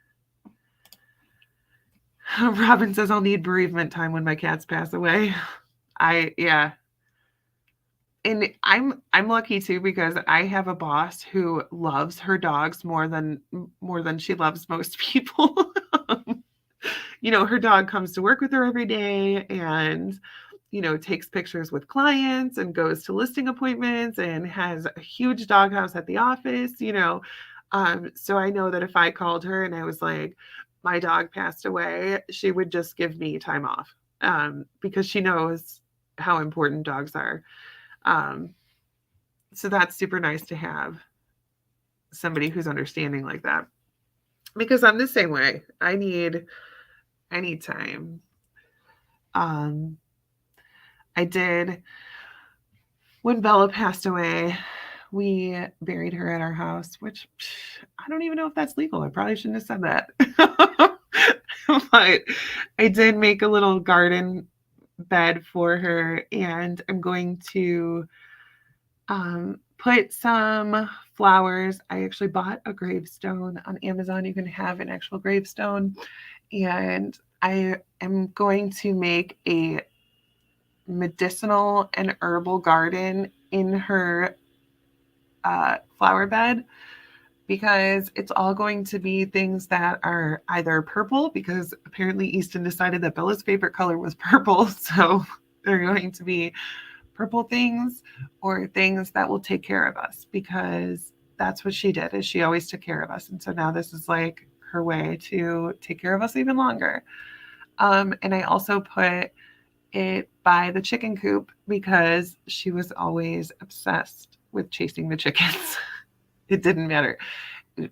Robin says I'll need bereavement time when my cats pass away. Yeah. And I'm lucky too because I have a boss who loves her dogs more than she loves most people. Her dog comes to work with her every day and takes pictures with clients and goes to listing appointments and has a huge doghouse at the office, so I know that if I called her and I was like, my dog passed away, she would just give me time off, because she knows how important dogs are. So that's super nice to have somebody who's understanding like that, because I'm the same way. I need time. I did when Bella passed away. We buried her at our house, which I don't even know if that's legal. I probably shouldn't have said that. But I did make a little garden bed for her, and I'm going to put some flowers. I actually bought a gravestone on Amazon. You can have an actual gravestone, and I am going to make a medicinal and herbal garden in her flower bed, because it's all going to be things that are either purple, because apparently Easton decided that Bella's favorite color was purple, so they're going to be purple things, or things that will take care of us, because that's what she did, is she always took care of us. And so now this is like her way to take care of us even longer. And I also put it by the chicken coop because she was always obsessed with chasing the chickens. It didn't matter.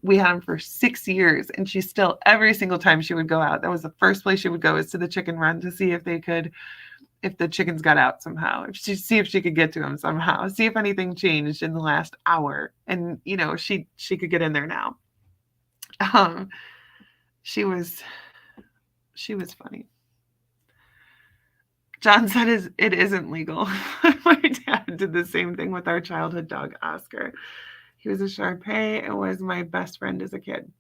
We had them for 6 years, and she still, every single time she would go out, that was the first place she would go, is to the chicken run to see if the chickens got out somehow, see if she could get to them somehow, see if anything changed in the last hour. And she could get in there now. She was funny. John said it isn't legal. My dad did the same thing with our childhood dog, Oscar. He was a Shar Pei and was my best friend as a kid.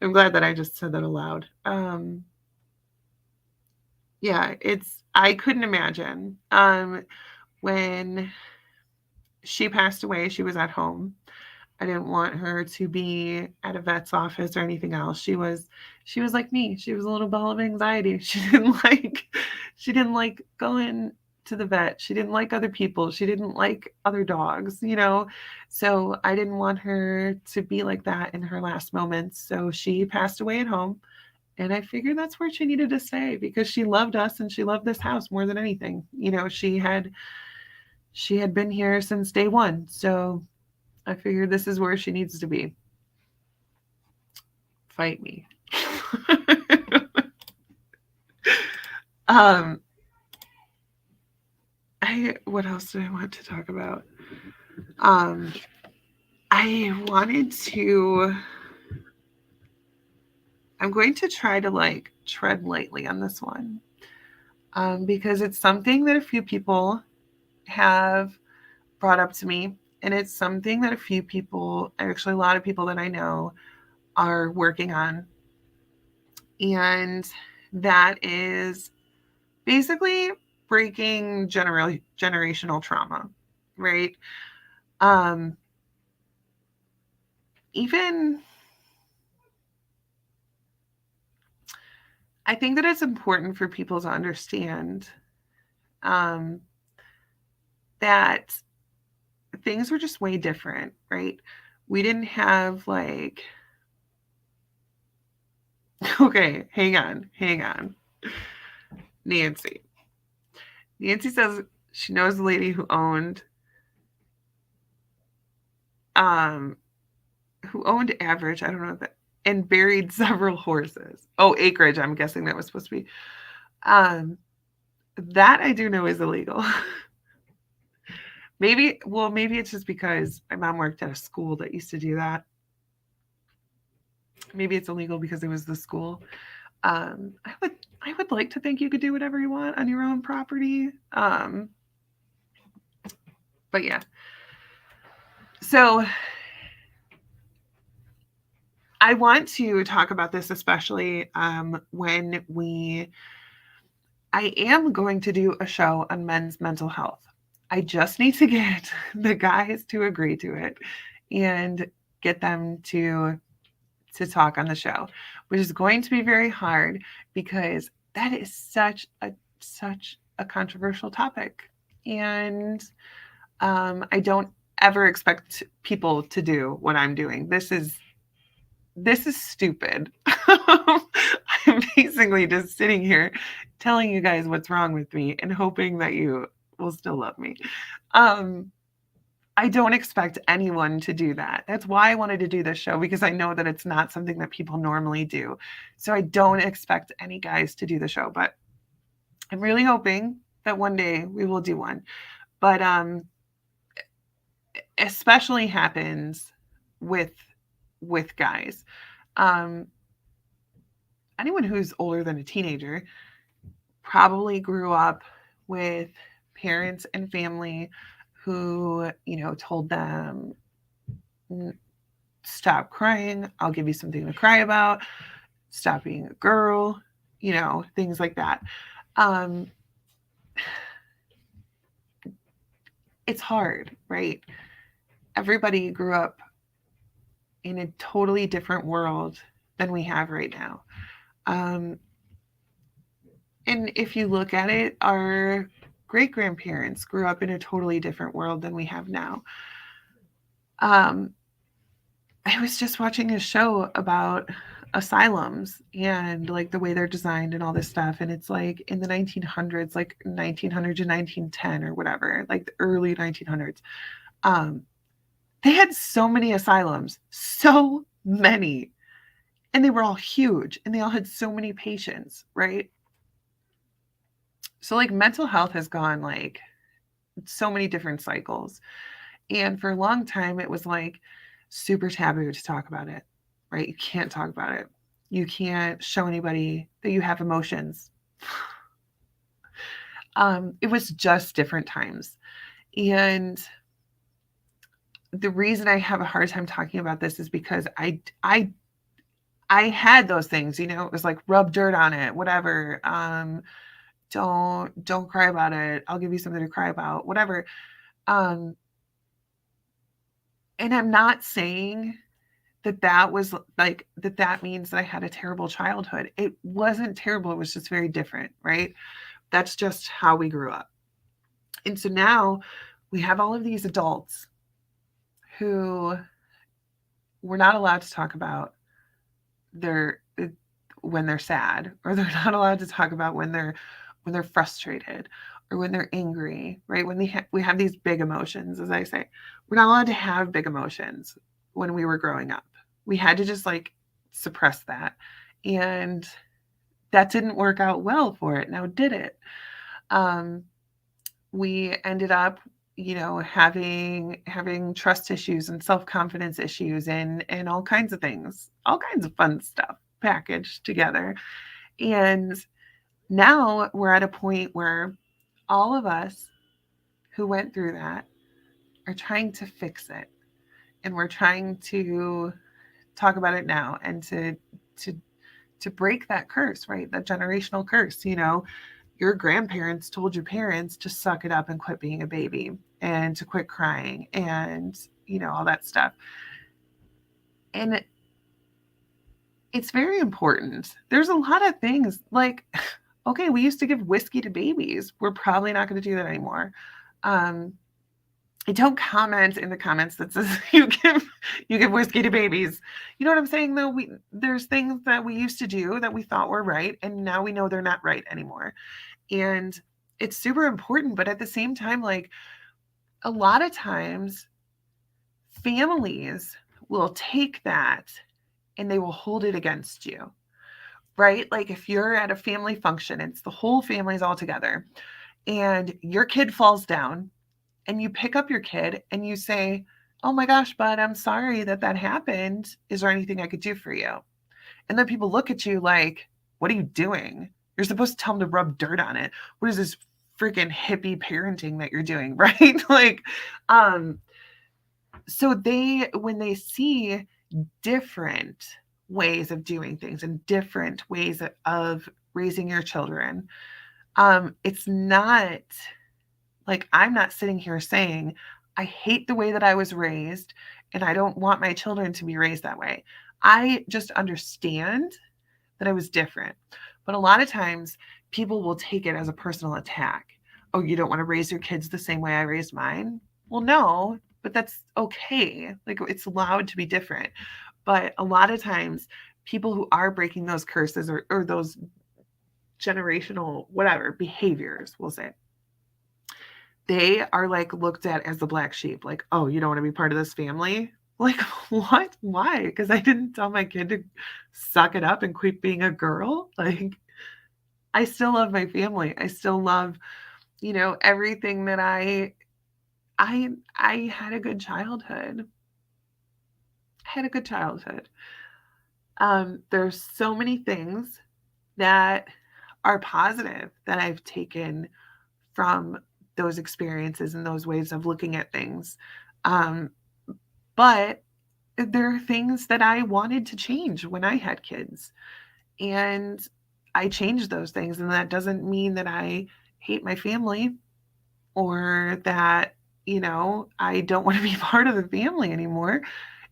I'm glad that I just said that aloud. Yeah, I couldn't imagine. When she passed away, she was at home. I didn't want her to be at a vet's office or anything else. She was like me. She was a little ball of anxiety. She didn't like going to the vet. She didn't like other people. She didn't like other dogs, you know. So I didn't want her to be like that in her last moments. So she passed away at home. And I figured that's where she needed to stay because she loved us and she loved this house more than anything. You know, she had been here since day one. So I figured this is where she needs to be. Fight me. um what else did I want to talk about? I wanted to I'm going to try to like tread lightly on this one. Because it's something that a few people have brought up to me, and it's something that a few people, actually a lot of people that I know, are working on. And that is basically breaking generational trauma, right? Um, even I think that it's important for people to understand um, that things were just way different, right? We didn't have like, okay, hang on. Nancy. Nancy says she knows the lady um, who owned Average, I don't know that, and buried several horses. Oh, acreage, I'm guessing that was supposed to be. Um, that I do know is illegal. Maybe it's just because my mom worked at a school that used to do that. Maybe it's illegal because it was the school. I would like to think you could do whatever you want on your own property. But yeah. So I want to talk about this, especially when I am going to do a show on men's mental health. I just need to get the guys to agree to it and get them to talk on the show, which is going to be very hard because that is such a controversial topic. And I don't ever expect people to do what I'm doing. This is stupid. I'm basically just sitting here telling you guys what's wrong with me and hoping that you will still love me. I don't expect anyone to do that. That's why I wanted to do this show, because I know that it's not something that people normally do. So I don't expect any guys to do the show, but I'm really hoping that one day we will do one. But especially happens with guys. Anyone who's older than a teenager probably grew up with parents and family who, you know, told them, stop crying, I'll give you something to cry about, stop being a girl, you know, things like that. It's hard, right? Everybody grew up in a totally different world than we have right now. And if you look at it, our great grandparents grew up in a totally different world than we have now. I was just watching a show about asylums and like the way they're designed and all this stuff. And it's like in the 1900s, like 1900 to 1910 or whatever, like the early 1900s. They had so many asylums, so many. And they were all huge and they all had so many patients, right? So like mental health has gone like so many different cycles. And for a long time, it was like super taboo to talk about it, right? You can't talk about it. You can't show anybody that you have emotions. It was just different times. And the reason I have a hard time talking about this is because I had those things, it was like rub dirt on it, whatever. Don't cry about it. I'll give you something to cry about, whatever. Um, and I'm not saying that was like that means that I had a terrible childhood. It wasn't terrible. It was just very different, right? That's just how we grew up. And so now we have all of these adults who we're not allowed to talk about their when they're sad, or they're not allowed to talk about when they're frustrated or when they're angry, right? When we have these big emotions, as I say, we're not allowed to have big emotions when we were growing up. We had to just like suppress that. And that didn't work out well for it. Now, did it? We ended up, having trust issues and self-confidence issues and all kinds of things, all kinds of fun stuff packaged together. And now we're at a point where all of us who went through that are trying to fix it. And we're trying to talk about it now and to break that curse, right? That generational curse. Your grandparents told your parents to suck it up and quit being a baby and to quit crying and, all that stuff. And it's very important. There's a lot of things like, okay, we used to give whiskey to babies. We're probably not going to do that anymore. Don't comment in the comments that says you give whiskey to babies. You know what I'm saying, though? There's things that we used to do that we thought were right, and now we know they're not right anymore. And it's super important, but at the same time, like, a lot of times families will take that and they will hold it against you, right? Like if you're at a family function, it's the whole family's all together, and your kid falls down, and you pick up your kid and you say, "Oh my gosh, bud, I'm sorry that happened. Is there anything I could do for you?" And then people look at you like, "What are you doing? You're supposed to tell them to rub dirt on it. What is this freaking hippie parenting that you're doing?" Right? Like, so when they see different ways of doing things and different ways of raising your children, it's not like, I'm not sitting here saying, I hate the way that I was raised and I don't want my children to be raised that way. I just understand that I was different. But a lot of times people will take it as a personal attack. "Oh, you don't want to raise your kids the same way I raised mine?" Well, no, but that's okay. Like, it's allowed to be different. But a lot of times people who are breaking those curses or those generational, whatever, behaviors, we'll say, they are like looked at as the black sheep. Like, "Oh, you don't want to be part of this family?" Like, what? Why? Because I didn't tell my kid to suck it up and quit being a girl? Like, I still love my family. I still love, everything that I had a good childhood. I had a good childhood. There's so many things that are positive that I've taken from those experiences and those ways of looking at things. But there are things that I wanted to change when I had kids, and I changed those things. And that doesn't mean that I hate my family or that, I don't want to be part of the family anymore.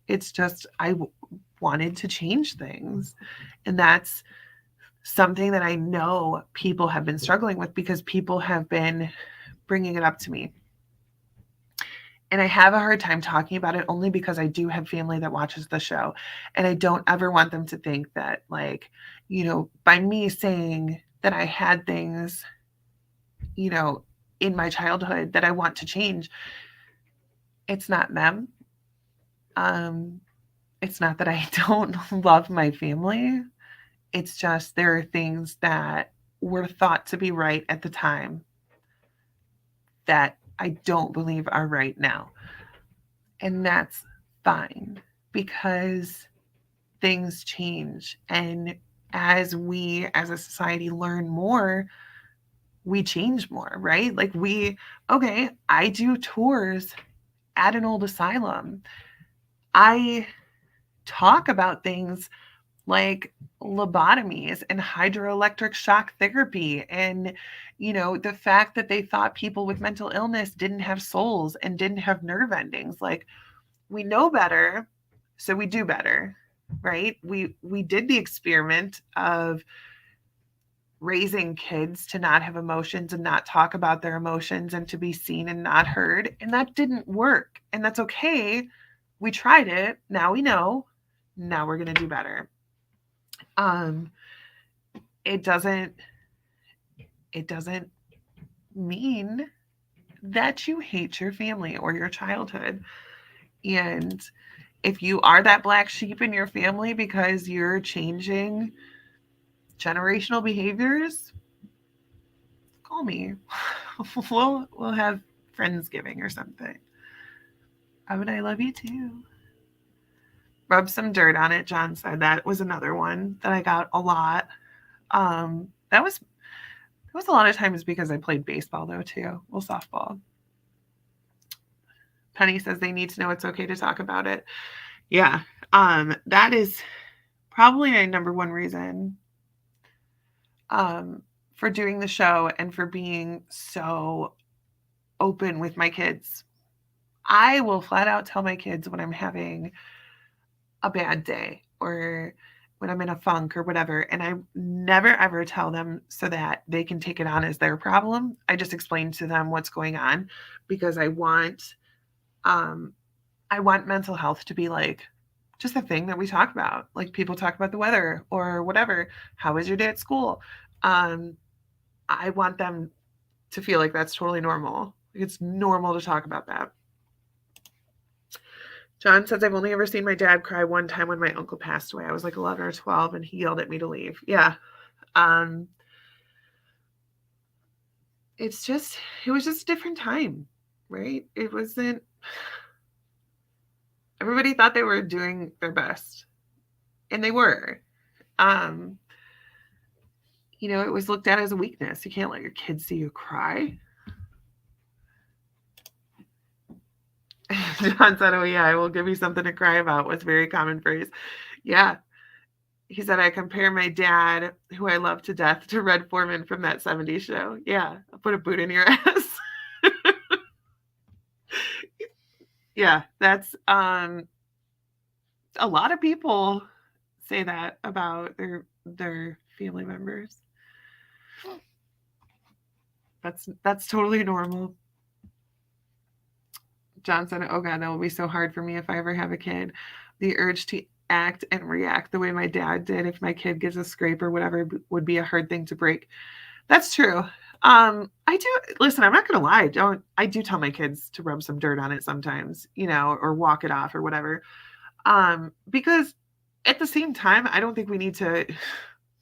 It's just wanted to change things. And that's something that I know people have been struggling with because people have been bringing it up to me. And I have a hard time talking about it only because I do have family that watches the show. And I don't ever want them to think that, like, by me saying that I had things, in my childhood that I want to change, it's not them. It's not that I don't love my family. It's just there are things that were thought to be right at the time that I don't believe are right now. And that's fine because things change. And as we as a society learn more, we change more, right? Like okay, I do tours at an old asylum. I talk about things like lobotomies and hydroelectric shock therapy, and the fact that they thought people with mental illness didn't have souls and didn't have nerve endings. Like, we know better, so we do better, right? We did the experiment of raising kids to not have emotions and not talk about their emotions and to be seen and not heard, and that didn't work, and that's okay. We tried it, now we know, now we're going to do better. It doesn't mean that you hate your family or your childhood. And if you are that black sheep in your family because you're changing generational behaviors, call me. We'll have Friendsgiving or something. Oh, and I love you too. Rub some dirt on it, John said. That was another one that I got a lot. That was a lot of times because I played baseball though too. Well, softball. Penny says they need to know it's okay to talk about it. Yeah. That is probably my number one reason for doing the show and for being so open with my kids. I will flat out tell my kids when I'm having a bad day or when I'm in a funk or whatever, and I never ever tell them so that they can take it on as their problem. I just explain to them what's going on because I want mental health to be like just a thing that we talk about. Like, people talk about the weather or whatever. How was your day at school? I want them to feel like that's totally normal. It's normal to talk about that. John says, I've only ever seen my dad cry one time when my uncle passed away. I was like 11 or 12 and he yelled at me to leave. Yeah. It was just a different time, right? It wasn't, everybody thought they were doing their best, and they were. It was looked at as a weakness. You can't let your kids see you cry. John said, oh yeah, I will give you something to cry about, was a very common phrase. Yeah. He said, I compare my dad, who I love to death, to Red Foreman from that 70s show. Yeah, I'll put a boot in your ass. Yeah, that's a lot of people say that about their family members. That's totally normal. John said, oh God, that will be so hard for me if I ever have a kid. The urge to act and react the way my dad did if my kid gets a scrape or whatever would be a hard thing to break. That's true. I do, listen, I'm not gonna lie, I do tell my kids to rub some dirt on it sometimes, or walk it off or whatever. Because at the same time, I don't think we need to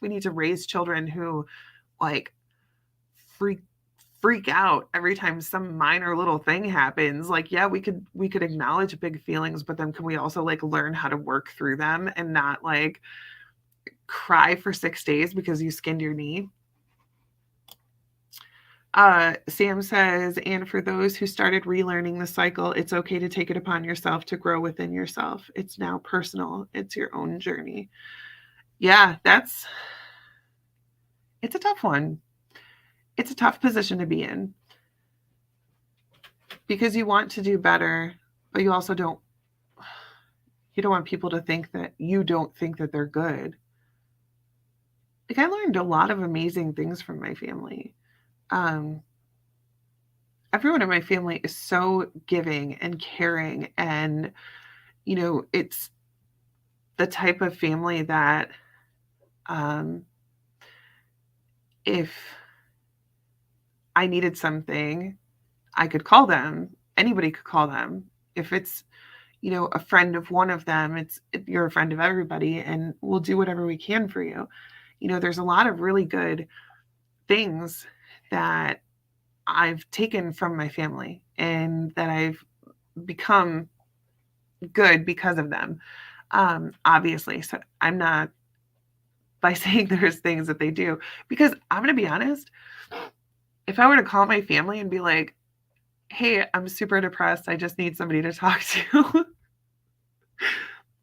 raise children who like freak out every time some minor little thing happens. Like, yeah, we could acknowledge big feelings, but then can we also like learn how to work through them and not like cry for 6 days because you skinned your knee? Sam says, and for those who started relearning the cycle, it's okay to take it upon yourself to grow within yourself. It's now personal. It's your own journey. Yeah, it's a tough one. It's a tough position to be in because you want to do better, but you also don't want people to think that you don't think that they're good. Like, I learned a lot of amazing things from my family. Everyone in my family is so giving and caring, and it's the type of family that if I needed something, I could call them. Anybody could call them. If it's a friend of one of them, you're a friend of everybody, and we'll do whatever we can for you. There's a lot of really good things that I've taken from my family and that I've become good because of them. Obviously, so I'm not by saying there's things that they do, because I'm going to be honest, if I were to call my family and be like, hey, I'm super depressed, I just need somebody to talk to,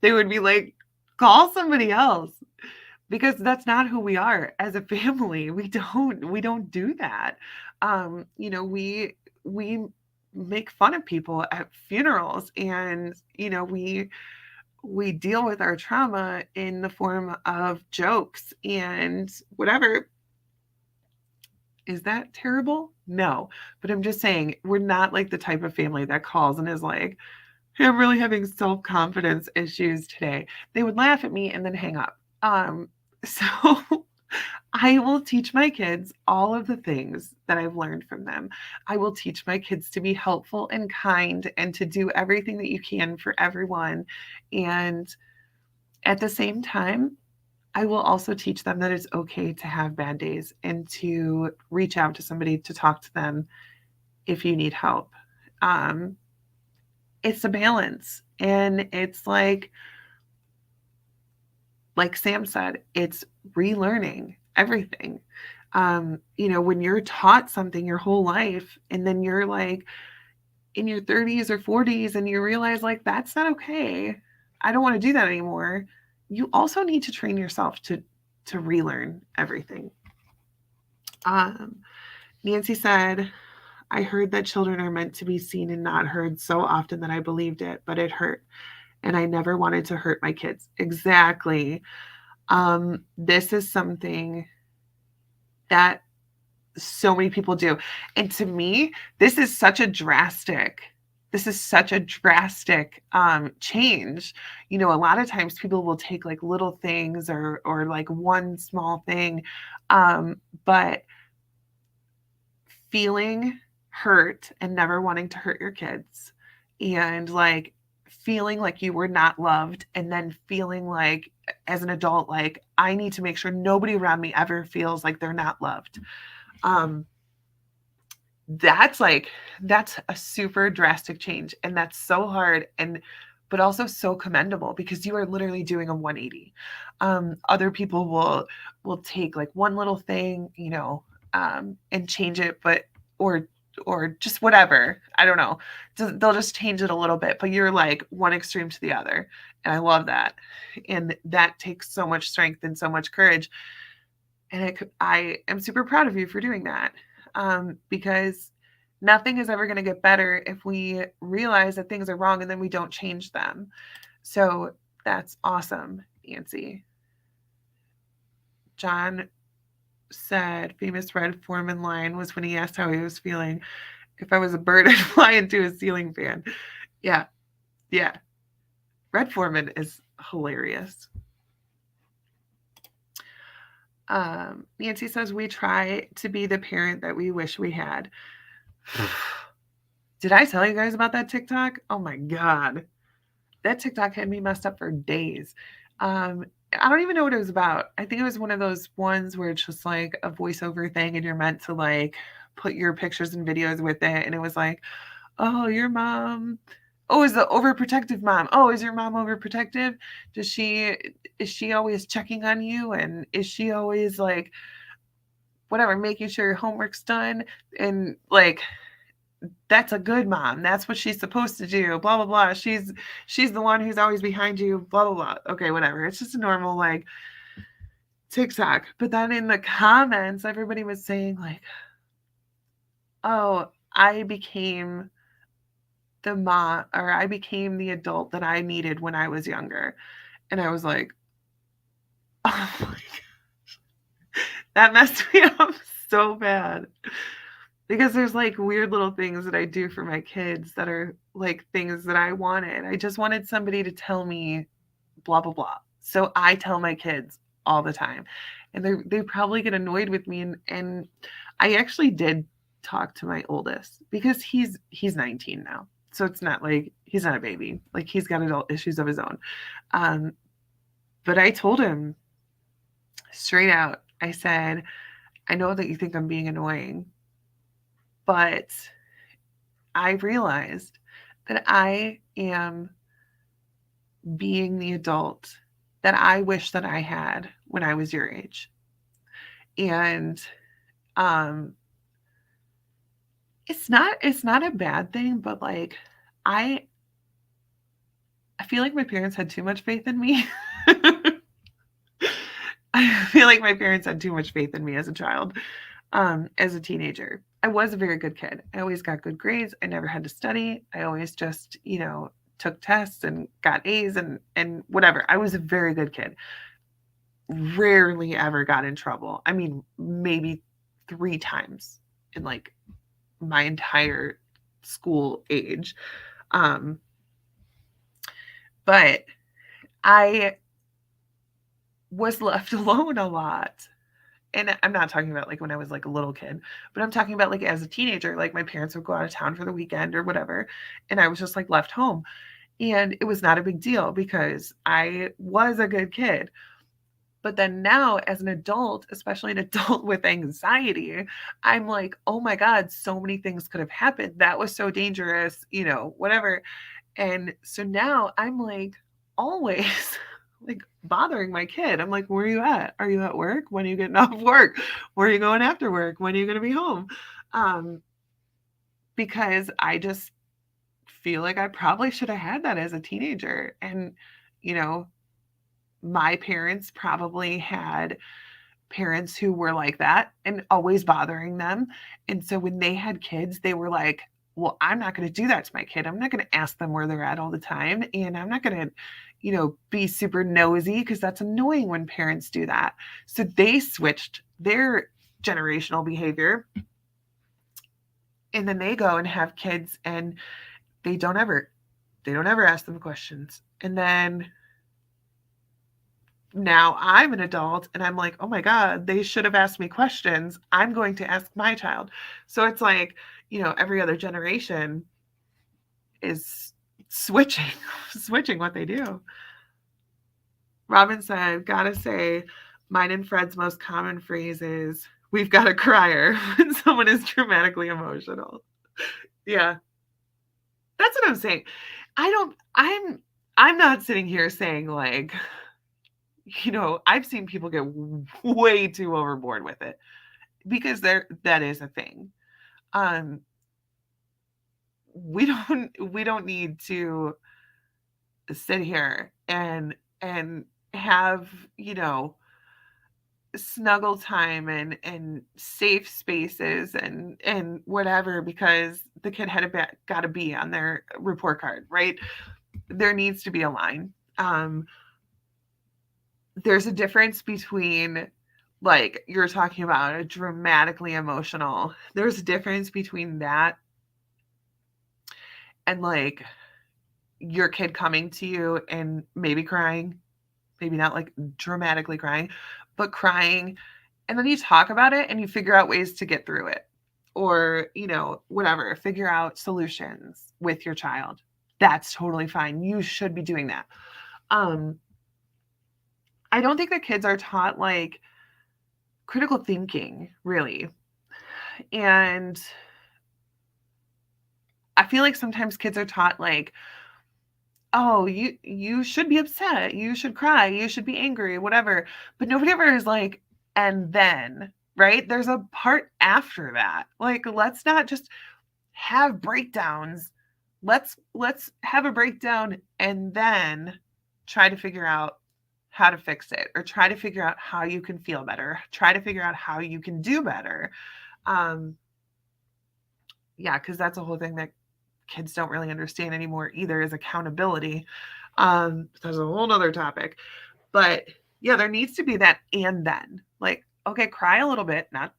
they would be like, call somebody else. because that's not who we are as a family. We don't do that. We make fun of people at funerals, and we deal with our trauma in the form of jokes and whatever. Is that terrible? No. But I'm just saying, we're not like the type of family that calls and is like, "Hey, I'm really having self-confidence issues today." They would laugh at me and then hang up. So I will teach my kids all of the things that I've learned from them. I will teach my kids to be helpful and kind and to do everything that you can for everyone. And at the same time, I will also teach them that it's okay to have bad days and to reach out to somebody to talk to them if you need help. Um, it's a balance. And it's like Sam said, it's relearning everything. When you're taught something your whole life and then you're like in your 30s or 40s and you realize like that's not okay. I don't want to do that anymore. You also need to train yourself to relearn everything. Um, Nancy said, I heard that children are meant to be seen and not heard so often that I believed it, but it hurt. And I never wanted to hurt my kids. Exactly. This is something that so many people do. And to me, this is such a drastic change. A lot of times people will take like little things or like one small thing, but feeling hurt and never wanting to hurt your kids and like feeling like you were not loved and then feeling like as an adult like I need to make sure nobody around me ever feels like they're not loved. um that's a super drastic change, and that's so hard, and but also so commendable because you are literally doing a 180. Other people will take like one little thing, and change it, but or just whatever, I don't know, they'll just change it a little bit, but you're like one extreme to the other, and I love that. And that takes so much strength and so much courage, and I am super proud of you for doing that, because nothing is ever going to get better if we realize that things are wrong and then we don't change them. So that's awesome, Nancy. John said, famous Red Foreman line was when he asked how he was feeling. If I was a bird, I'd fly into a ceiling fan. Yeah, yeah. Red Foreman is hilarious. Nancy says, we try to be the parent that we wish we had. Did I tell you guys about that TikTok? Oh my God. That TikTok had me messed up for days. I don't even know what it was about. I think it was one of those ones where it's just like a voiceover thing and you're meant to like put your pictures and videos with it. And it was like, oh, your mom. Oh, is the overprotective mom. Oh, is your mom overprotective? Is she always checking on you? And is she always like, whatever, making sure your homework's done? And like, that's a good mom. That's what she's supposed to do. Blah, blah, blah. She's the one who's always behind you. Blah, blah, blah. Okay, whatever. It's just a normal like TikTok. But then in the comments, everybody was saying like, oh, I became the mom, or I became the adult that I needed when I was younger. And I was like, oh my gosh, that messed me up so bad. Because there's like weird little things that I do for my kids that are like things that I wanted. I just wanted somebody to tell me blah, blah, blah. So I tell my kids all the time. And they probably get annoyed with me. And I actually did talk to my oldest because he's 19 now. So it's not like he's not a baby. Like he's got adult issues of his own. But I told him straight out, I said, I know that you think I'm being annoying, but I realized that I am being the adult that I wish that I had when I was your age. And it's not a bad thing, but like I feel like my parents had too much faith in me. I feel like my parents had too much faith in me as a child. As a teenager, I was a very good kid. I always got good grades. I never had to study. I always just, took tests and got A's and whatever. I was a very good kid. Rarely ever got in trouble. I mean, maybe 3 times in like my entire school age. Um, but I was left alone a lot. And I'm not talking about like when I was like a little kid, but I'm talking about like as a teenager, like my parents would go out of town for the weekend or whatever. And I was just like left home. And it was not a big deal because I was a good kid. But then now, as an adult, especially an adult with anxiety, I'm like, oh my God, so many things could have happened. That was so dangerous, whatever. And so now I'm like always like bothering my kid. I'm like, where are you at? Are you at work? When are you getting off work? Where are you going after work? When are you going to be home? Because I just feel like I probably should have had that as a teenager. And, you know, my parents probably had parents who were like that and always bothering them. And so when they had kids, they were like, well, I'm not going to do that to my kid. I'm not going to ask them where they're at all the time. And I'm not going to, be super nosy because that's annoying when parents do that. So they switched their generational behavior. And then they go and have kids and they don't ever ask them questions. And then now I'm an adult and I'm like, oh my God, they should have asked me questions. I'm going to ask my child. So it's like, every other generation is switching, switching what they do. Robin said, gotta say, mine and Fred's most common phrase is, we've got a crier when someone is dramatically emotional. Yeah. That's what I'm saying. I'm not sitting here saying like, I've seen people get way too overboard with it because that is a thing. We don't need to sit here and have, snuggle time and safe spaces and whatever because the kid got a B on their report card, right? There needs to be a line. There's a difference between like you're talking about a dramatically emotional. There's a difference between that and like your kid coming to you and maybe crying, maybe not like dramatically crying, but crying. And then you talk about it and you figure out ways to get through it or, whatever, figure out solutions with your child. That's totally fine. You should be doing that. I don't think that kids are taught like critical thinking, really. And I feel like sometimes kids are taught like, oh, you should be upset, you should cry, you should be angry, whatever. But nobody ever is like, and then, right? There's a part after that. Like, let's not just have breakdowns. Let's have a breakdown and then try to figure out how to fix it or try to figure out how you can feel better, try to figure out how you can do better. Yeah, because that's a whole thing that kids don't really understand anymore either is accountability. That's a whole nother topic. But yeah, there needs to be that and then. Like, okay, cry a little bit, not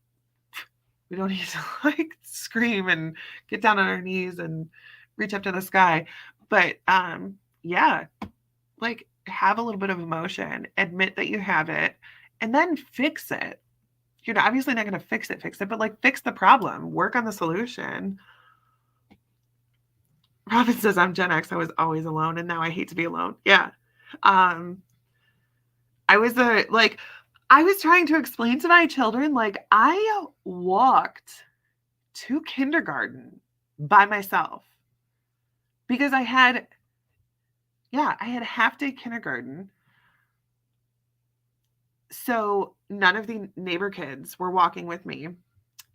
we don't need to like scream and get down on our knees and reach up to the sky. But yeah, like have a little bit of emotion, admit that you have it, and then fix it. You're obviously not going to fix it, but like fix the problem, work on the solution. Robin says, I'm Gen X. I was always alone and now I hate to be alone. Yeah. I was I was trying to explain to my children, like I walked to kindergarten by myself because I had half day kindergarten. So none of the neighbor kids were walking with me.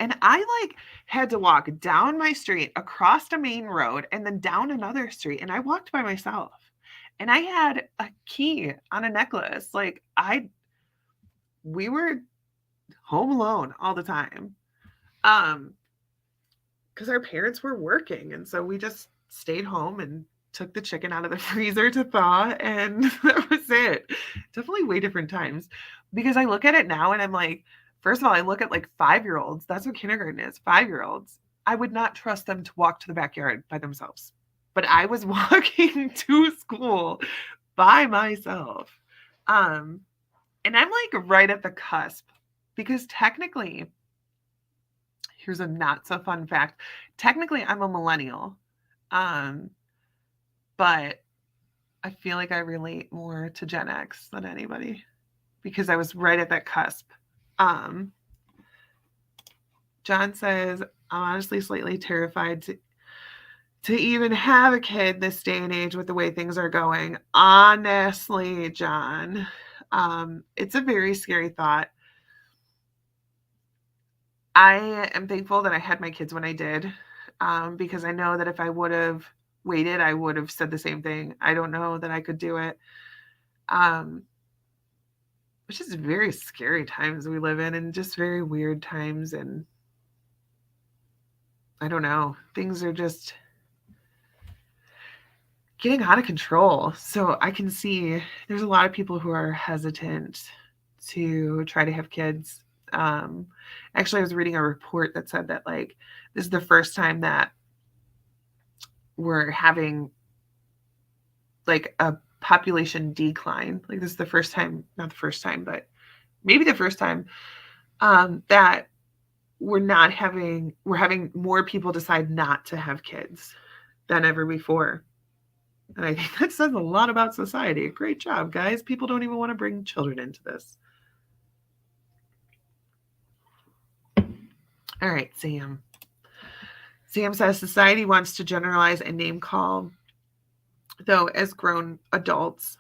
And I like had to walk down my street, across the main road, and then down another street. And I walked by myself. And I had a key on a necklace. Like we were home alone all the time. Because our parents were working, and so we just stayed home and took the chicken out of the freezer to thaw, and that was it. Definitely way different times. Because I look at it now and I'm like, first of all, I look at like 5-year-olds. That's what kindergarten is, 5-year-olds. I would not trust them to walk to the backyard by themselves. But I was walking to school by myself. And I'm like right at the cusp because technically, here's a not so fun fact. Technically, I'm a millennial. But I feel like I relate more to Gen X than anybody because I was right at that cusp. John says, I'm honestly slightly terrified to even have a kid this day and age with the way things are going. Honestly, John, it's a very scary thought. I am thankful that I had my kids when I did, because I know that if I would have waited, I would have said the same thing. I don't know that I could do it. It's just very scary times we live in and just very weird times. And I don't know, things are just getting out of control. So I can see there's a lot of people who are hesitant to try to have kids. Actually, I was reading a report that said that like this is the first time that we're having like a population decline. Like this is the first time, not the first time, but maybe the first time that we're having more people decide not to have kids than ever before. And I think that says a lot about society. Great job, guys. People don't even want to bring children into this. All right, Sam. Sam says society wants to generalize and name call, though, as grown adults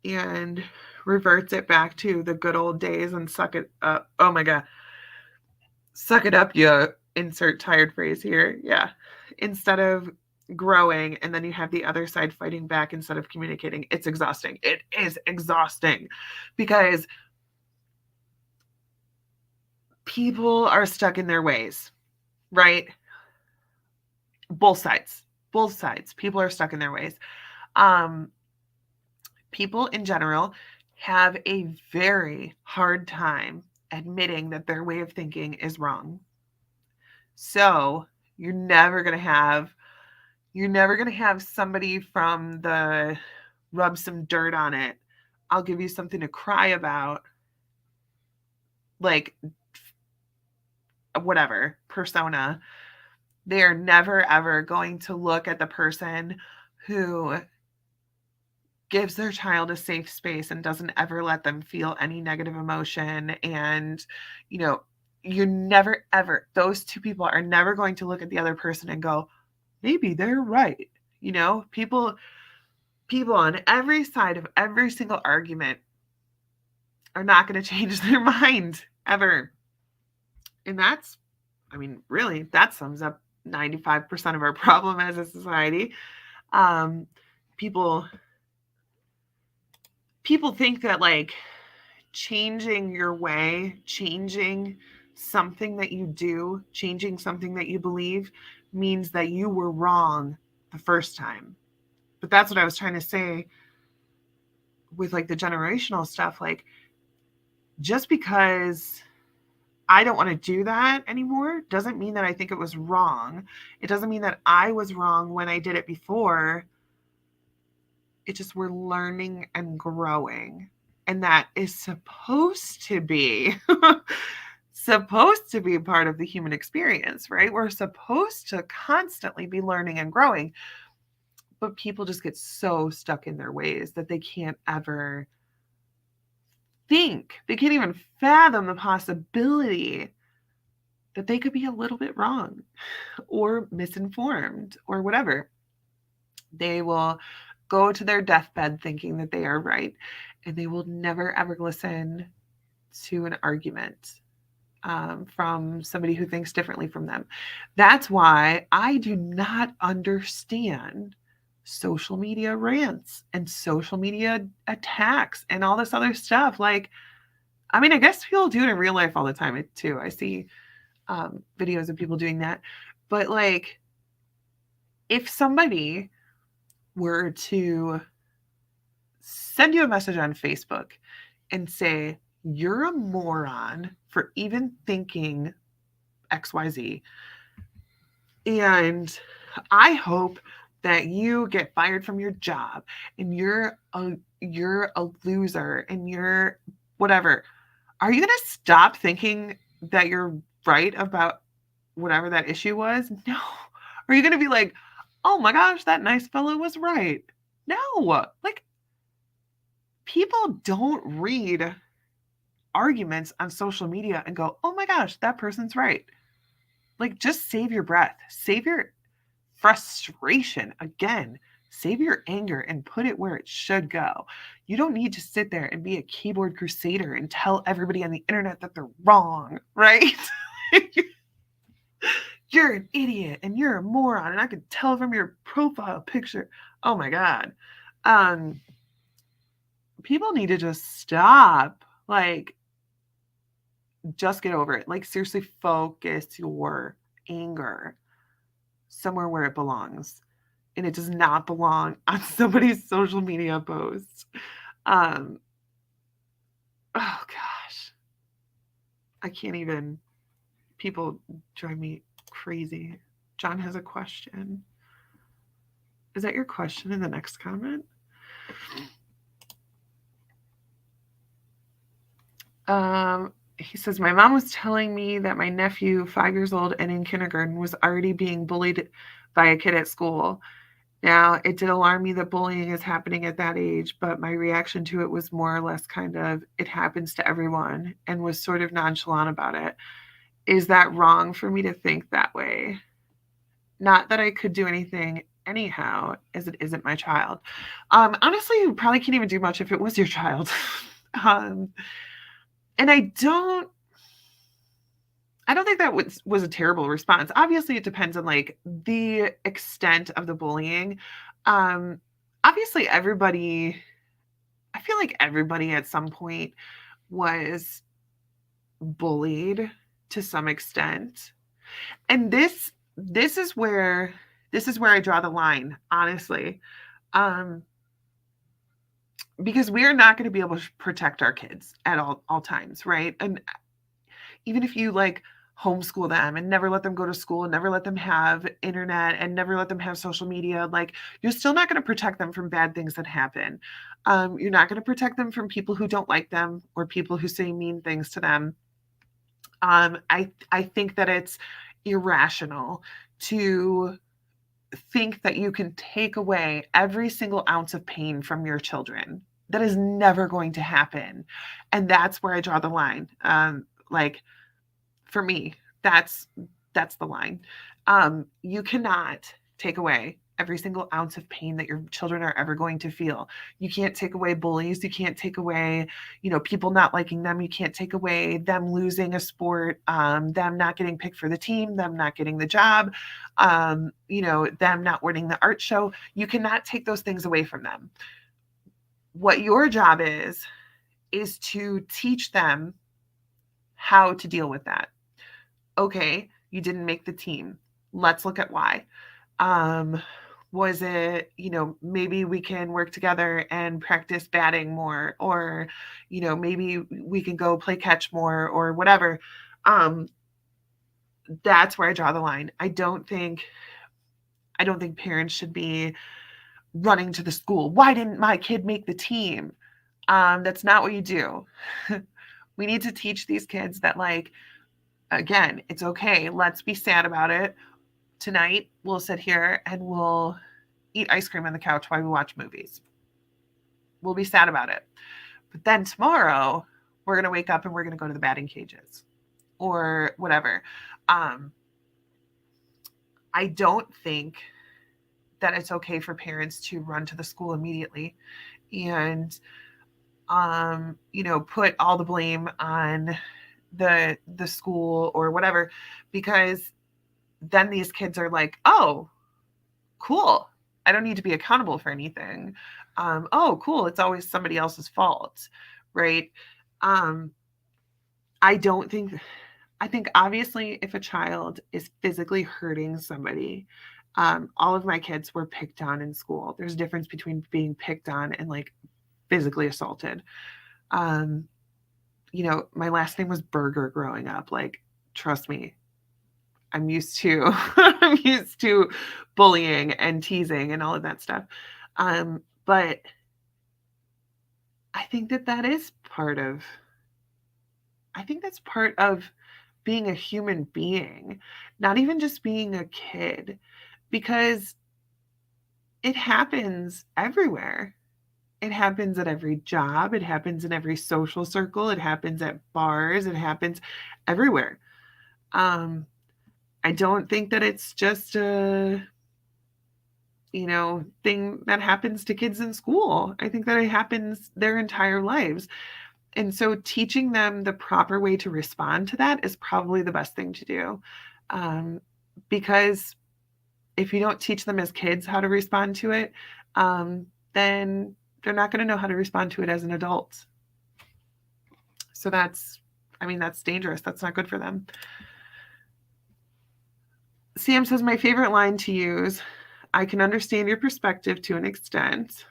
and reverts it back to the good old days and suck it up. Oh my God. Suck it up, you insert tired phrase here. Yeah. Instead of growing, and then you have the other side fighting back instead of communicating. It's exhausting. It is exhausting because people are stuck in their ways, right? Both sides. People are stuck in their ways. People in general have a very hard time admitting that their way of thinking is wrong. So you're never going to have somebody from the rub some dirt on it, I'll give you something to cry about, like whatever persona. They are never ever going to look at the person who gives their child a safe space and doesn't ever let them feel any negative emotion. And, you're never ever, those two people are never going to look at the other person and go, maybe they're right. People on every side of every single argument are not going to change their mind ever. And really, that sums up 95% of our problem as a society. People think that like changing your way, changing something that you do, changing something that you believe means that you were wrong the first time. But that's what I was trying to say with like the generational stuff. Like, just because I don't want to do that anymore doesn't mean that I think it was wrong. It doesn't mean that I was wrong when I did it before. It's just we're learning and growing. And that is supposed to be part of the human experience, right? We're supposed to constantly be learning and growing. But people just get so stuck in their ways that they can't ever think. They can't even fathom the possibility that they could be a little bit wrong or misinformed or whatever. They will go to their deathbed thinking that they are right, and they will never ever listen to an argument from somebody who thinks differently from them. That's why I do not understand social media rants and social media attacks and all this other stuff. Like, I mean, I guess people do it in real life all the time too. I see videos of people doing that. But like, if somebody were to send you a message on Facebook and say, you're a moron for even thinking XYZ, and I hope that you get fired from your job and you're a loser and you're whatever. Are you going to stop thinking that you're right about whatever that issue was? No. Are you going to be like, "Oh my gosh, that nice fellow was right." No. Like, people don't read arguments on social media and go, "Oh my gosh, that person's right." Like, just save your breath. Save your frustration. Again, save your anger and put it where it should go. You don't need to sit there and be a keyboard crusader and tell everybody on the internet that they're wrong, right? You're an idiot and you're a moron, and I can tell from your profile picture. Oh my God. Um, People need to just stop. Like, just get over it. Like, seriously, focus your anger somewhere where it belongs. And it does not belong on somebody's social media post. Um, oh gosh. I can't even. People drive me crazy. John has a question. Is that your question in the next comment? He says, my mom was telling me that my nephew, 5 years old and in kindergarten, was already being bullied by a kid at school. Now, it did alarm me that bullying is happening at that age, but my reaction to it was more or less kind of, it happens to everyone, and was sort of nonchalant about it. Is that wrong for me to think that way? Not that I could do anything anyhow, as it isn't my child. Honestly, you probably can't even do much if it was your child. um, and I don't think that was a terrible response. Obviously, it depends on like the extent of the bullying. Um, Obviously, I feel like everybody at some point was bullied to some extent. And this is where I draw the line, honestly. Um, because we are not going to be able to protect our kids at all times, right? And even if you like homeschool them and never let them go to school and never let them have internet and never let them have social media, like, you're still not going to protect them from bad things that happen. You're not going to protect them from people who don't like them or people who say mean things to them. I think that it's irrational to think that you can take away every single ounce of pain from your children. That is never going to happen. And that's where I draw the line. Like, for me, that's the line. You cannot take away every single ounce of pain that your children are ever going to feel. You can't take away bullies. You can't take away, people not liking them. You can't take away them losing a sport, them not getting picked for the team, them not getting the job, them not winning the art show. You cannot take those things away from them. What your job is to teach them how to deal with that. Okay, you didn't make the team. Let's look at why. Was it, maybe we can work together and practice batting more, or, maybe we can go play catch more or whatever. That's where I draw the line. I don't think parents should be running to the school. Why didn't my kid make the team? That's not what you do. We need to teach these kids that, like, again, it's okay. Let's be sad about it. Tonight, we'll sit here and we'll eat ice cream on the couch while we watch movies. We'll be sad about it. But then tomorrow, we're going to wake up and we're going to go to the batting cages or whatever. I don't think that it's okay for parents to run to the school immediately and put all the blame on the school or whatever, because then these kids are like, oh, cool, I don't need to be accountable for anything. Oh, cool, it's always somebody else's fault, right? I don't think, I think obviously if a child is physically hurting somebody, all of my kids were picked on in school. There's a difference between being picked on and like physically assaulted. Um, you know, my last name was Berger growing up. Like, trust me, I'm used to I'm used to bullying and teasing and all of that stuff. But I think that that is part of I think that's part of being a human being, not even just being a kid, because it happens everywhere. It happens at every job, it happens in every social circle, it happens at bars, it happens everywhere. Um, I don't think that it's just a, you know, thing that happens to kids in school. I think that it happens their entire lives. And so teaching them the proper way to respond to that is probably the best thing to do. Um, because if you don't teach them as kids how to respond to it, then they're not going to know how to respond to it as an adult. So that's, I mean, that's dangerous. That's not good for them. Sam says, my favorite line to use, I can understand your perspective to an extent.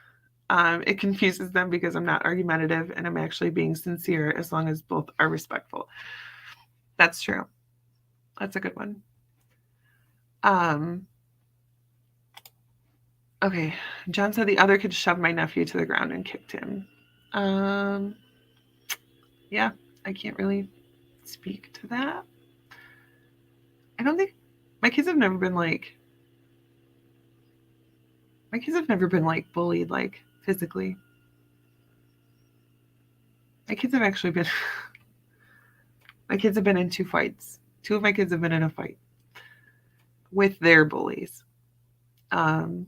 It confuses them because I'm not argumentative and I'm actually being sincere as long as both are respectful. That's true. That's a good one. Okay. John said the other kid shoved my nephew to the ground and kicked him. Yeah, I can't really speak to that. I don't think my kids have never been like bullied like physically. My kids have actually been my kids have been in two fights. Two of my kids have been in a fight with their bullies. And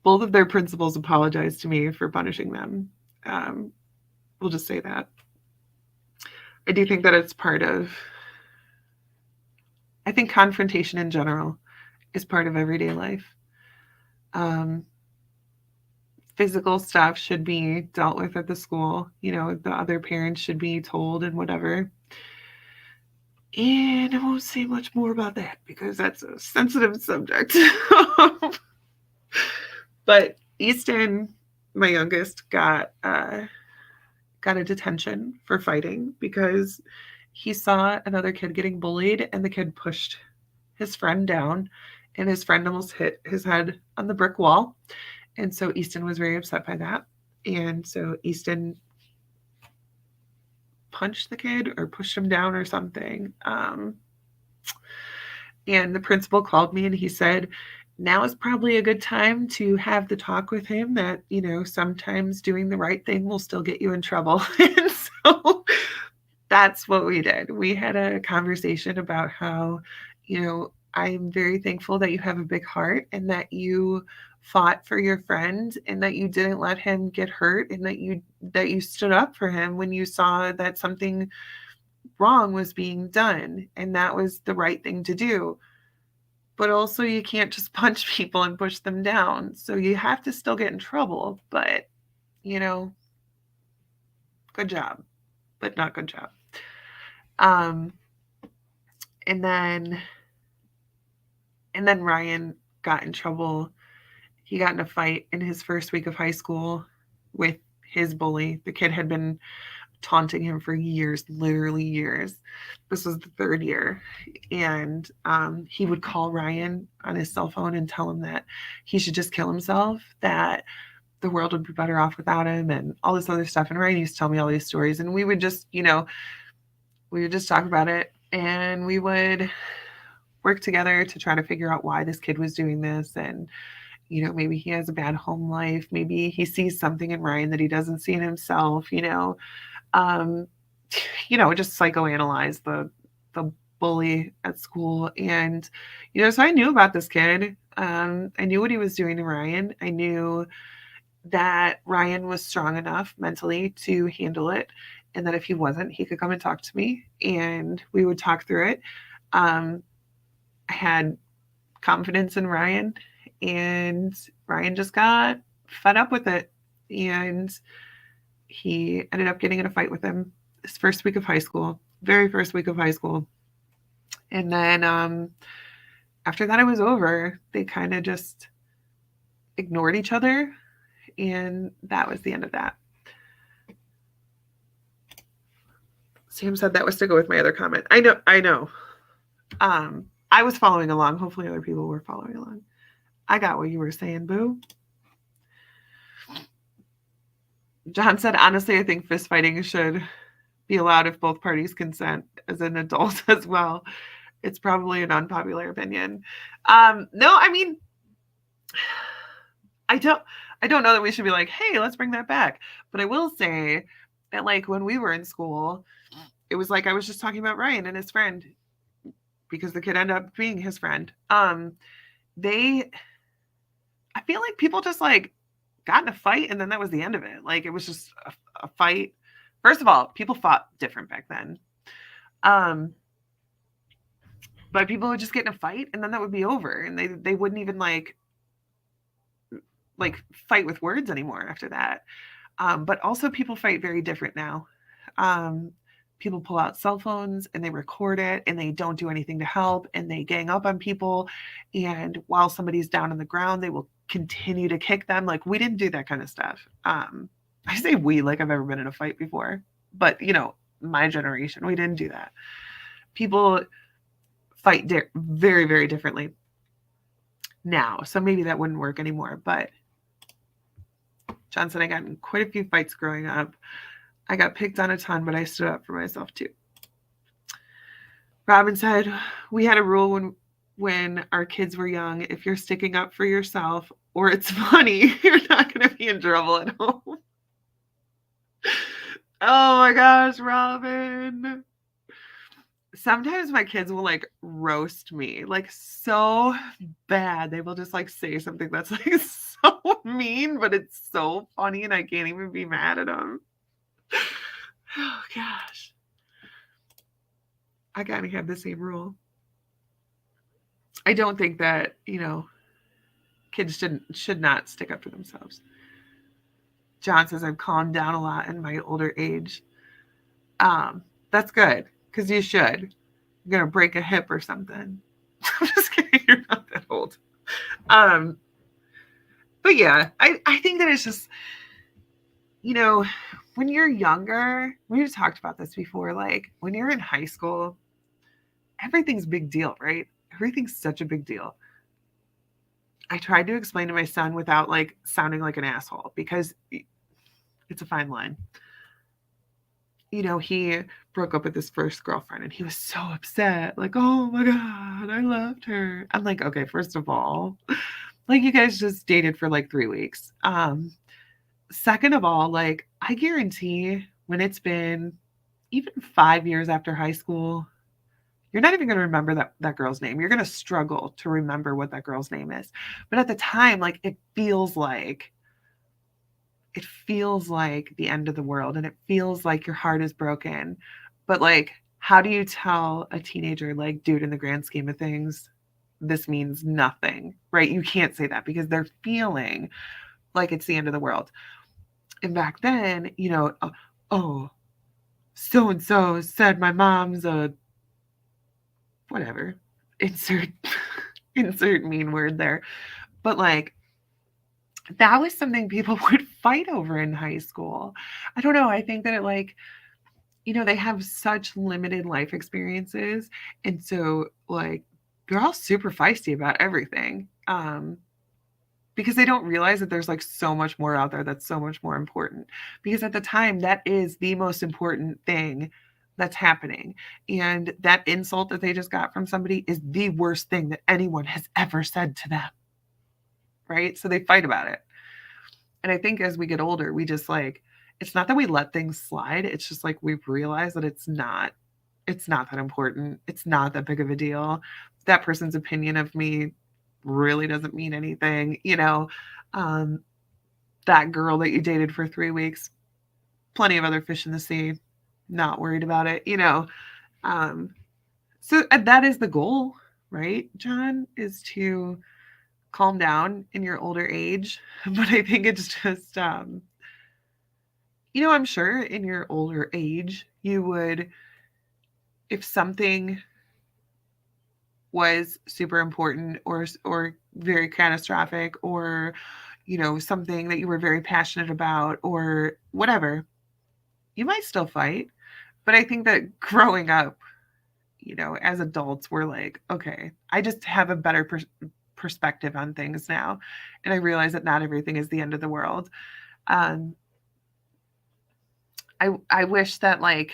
both of their principals apologized to me for punishing them. We'll just say that. I do think that it's part of, I think confrontation in general is part of everyday life. Physical stuff should be dealt with at the school. You know, the other parents should be told and whatever. And I won't say much more about that because that's a sensitive subject. But Easton, my youngest, got a detention for fighting because he saw another kid getting bullied and the kid pushed his friend down and his friend almost hit his head on the brick wall. And so Easton was very upset by that. And so Easton punched the kid or pushed him down or something. And the principal called me and he said, now is probably a good time to have the talk with him that, you know, sometimes doing the right thing will still get you in trouble. And so that's what we did. We had a conversation about how, you know, I'm very thankful that you have a big heart and that you fought for your friend and that you didn't let him get hurt and that you stood up for him when you saw that something wrong was being done and that was the right thing to do. But also you can't just punch people and push them down. So you have to still get in trouble, but you know, good job, but not good job. Um and then Ryan got in trouble. He got in a fight in his first week of high school with his bully. The kid had been taunting him for years, literally years. This was the third year. And he would call Ryan on his cell phone and tell him that he should just kill himself, that the world would be better off without him, and all this other stuff. And Ryan used to tell me all these stories. And we would just, you know, we would just talk about it and we would work together to try to figure out why this kid was doing this. And, you know, maybe he has a bad home life. Maybe he sees something in Ryan that he doesn't see in himself, um, just psychoanalyze the bully at school. And, so I knew about this kid. I knew what he was doing to Ryan. I knew that Ryan was strong enough mentally to handle it. And that if he wasn't, he could come and talk to me and we would talk through it. I had confidence in Ryan and Ryan just got fed up with it. And he ended up getting in a fight with him his first week of high school, very first week of high school. And then after that it was over, they kind of just ignored each other, and that was the end of that. Sam said that was to go with my other comment. I know. I was following along. Hopefully other people were following along. I got what you were saying, boo. John said, honestly, I think fist fighting should be allowed if both parties consent as an adult as well. It's probably an unpopular opinion. No, I mean, I don't know that we should be like, hey, let's bring that back. But I will say that, like, when we were in school, it was like I was just talking about Ryan and his friend, because the kid ended up being his friend. I feel like people just like got in a fight and then that was the end of it. Like, it was just a fight. First of all, people fought different back then. But people would just get in a fight and then that would be over, and they wouldn't even like fight with words anymore after that. But also people fight very different now. People pull out cell phones and they record it and they don't do anything to help, and they gang up on people. And while somebody's down on the ground, they will continue to kick them. Like, we didn't do that kind of stuff. I say we like I've ever been in a fight before, but my generation, we didn't do that. People fight very, very differently now. So maybe that wouldn't work anymore. But John said, I got in quite a few fights growing up. I got picked on a ton, but I stood up for myself too. Robin said, we had a rule when our kids were young: if you're sticking up for yourself or it's funny, you're not going to be in trouble at home. Oh my gosh, Robin. Sometimes my kids will like roast me like so bad. They will just like say something that's like so mean, but it's so funny and I can't even be mad at them. Oh gosh. I gotta have the same rule. I don't think that, kids should not stick up for themselves. John says, I've calmed down a lot in my older age. That's good, because you should. You're gonna break a hip or something. I'm just kidding, you're not that old. But yeah, I think that it's just, when you're younger, we've talked about this before, like when you're in high school, everything's a big deal, right? Everything's such a big deal. I tried to explain to my son without like sounding like an asshole, because it's a fine line. He broke up with his first girlfriend and he was so upset. Like, oh my God, I loved her. I'm like, okay, first of all, like, you guys just dated for like 3 weeks. Second of all, like, I guarantee when it's been even 5 years after high school, you're not even going to remember that girl's name. You're going to struggle to remember what that girl's name is. But at the time, like, it feels like the end of the world, and it feels like your heart is broken. But like, how do you tell a teenager, like, dude, in the grand scheme of things, this means nothing, right? You can't say that because they're feeling like it's the end of the world. And back then, oh, so-and-so said my mom's a whatever, insert mean word there. But like, that was something people would fight over in high school. I don't know. I think that it like, they have such limited life experiences. And so like, they're all super feisty about everything. Because they don't realize that there's like so much more out there that's so much more important. Because at the time, that is the most important thing that's happening. And that insult that they just got from somebody is the worst thing that anyone has ever said to them. Right? So they fight about it. And I think as we get older, we just like, it's not that we let things slide. It's just like we've realized that it's not that important. It's not that big of a deal. That person's opinion of me really doesn't mean anything. That girl that you dated for 3 weeks, plenty of other fish in the sea, not worried about it. So that is the goal, right, John, is to calm down in your older age. But I think it's just I'm sure in your older age, you would, if something was super important or very catastrophic, or something that you were very passionate about or whatever, you might still fight. But I think that growing up, as adults, we're like, okay, I just have a better perspective on things now, and I realize that not everything is the end of the world. um I wish that, like,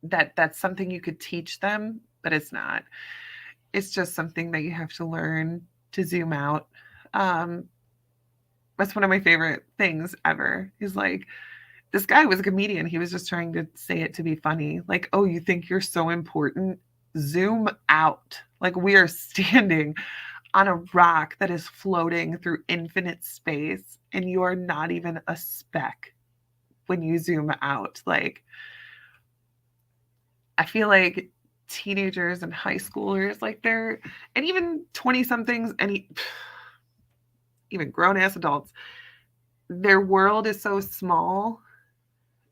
that's something you could teach them, but it's not. It's just something that you have to learn to zoom out. um that's one of my favorite things ever, is like, this guy was a comedian. He was just trying to say it to be funny. Like, oh, you think you're so important? Zoom out. Like, we are standing on a rock that is floating through infinite space, and you are not even a speck when you zoom out. Like, I feel like teenagers and high schoolers, like, and even 20 somethings, and even grown ass adults, their world is so small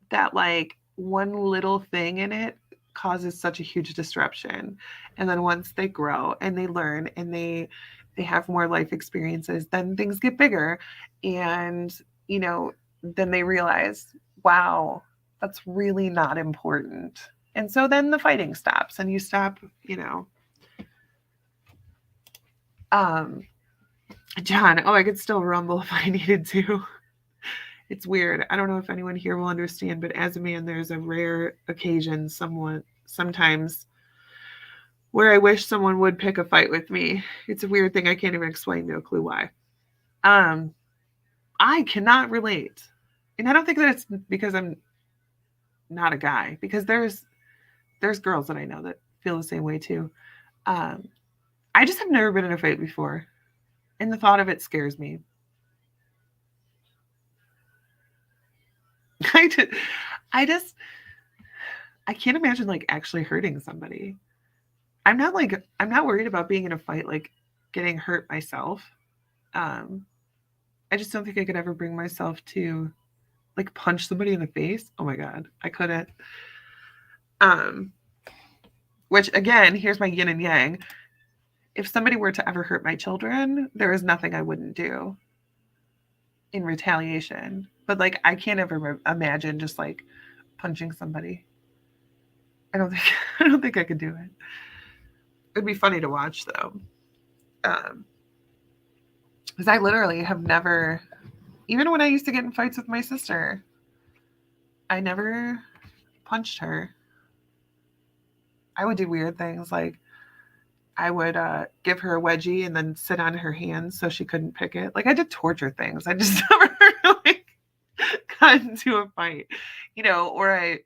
that, like, one little thing in it causes such a huge disruption. And then once they grow and they learn and they have more life experiences, then things get bigger. And then they realize, wow, that's really not important. And so then the fighting stops, and you stop. um John, oh, I could still rumble if I needed to. It's weird. I don't know if anyone here will understand, but as a man, there's a rare occasion, sometimes, where I wish someone would pick a fight with me. It's a weird thing. I can't even explain. No clue why. Um, I cannot relate, and I don't think that it's because I'm not a guy. Because there's girls that I know that feel the same way too. Um, I just have never been in a fight before, and the thought of it scares me. I just, I just I can't imagine, like, actually hurting somebody. I'm not worried about being in a fight, like, getting hurt myself. Um, I just don't think I could ever bring myself to, like, punch somebody in the face. Oh my god, I couldn't. Um, which, again, here's my yin and yang. If somebody were to ever hurt my children, there is nothing I wouldn't do in retaliation. But, like, I can't ever imagine just, like, punching somebody. I don't think I don't think I could do it. It'd be funny to watch though. Because I literally have never, even when I used to get in fights with my sister, I never punched her. I would do weird things, like I would give her a wedgie and then sit on her hands so she couldn't pick it. Like, I did torture things. I just never really got into a fight, or I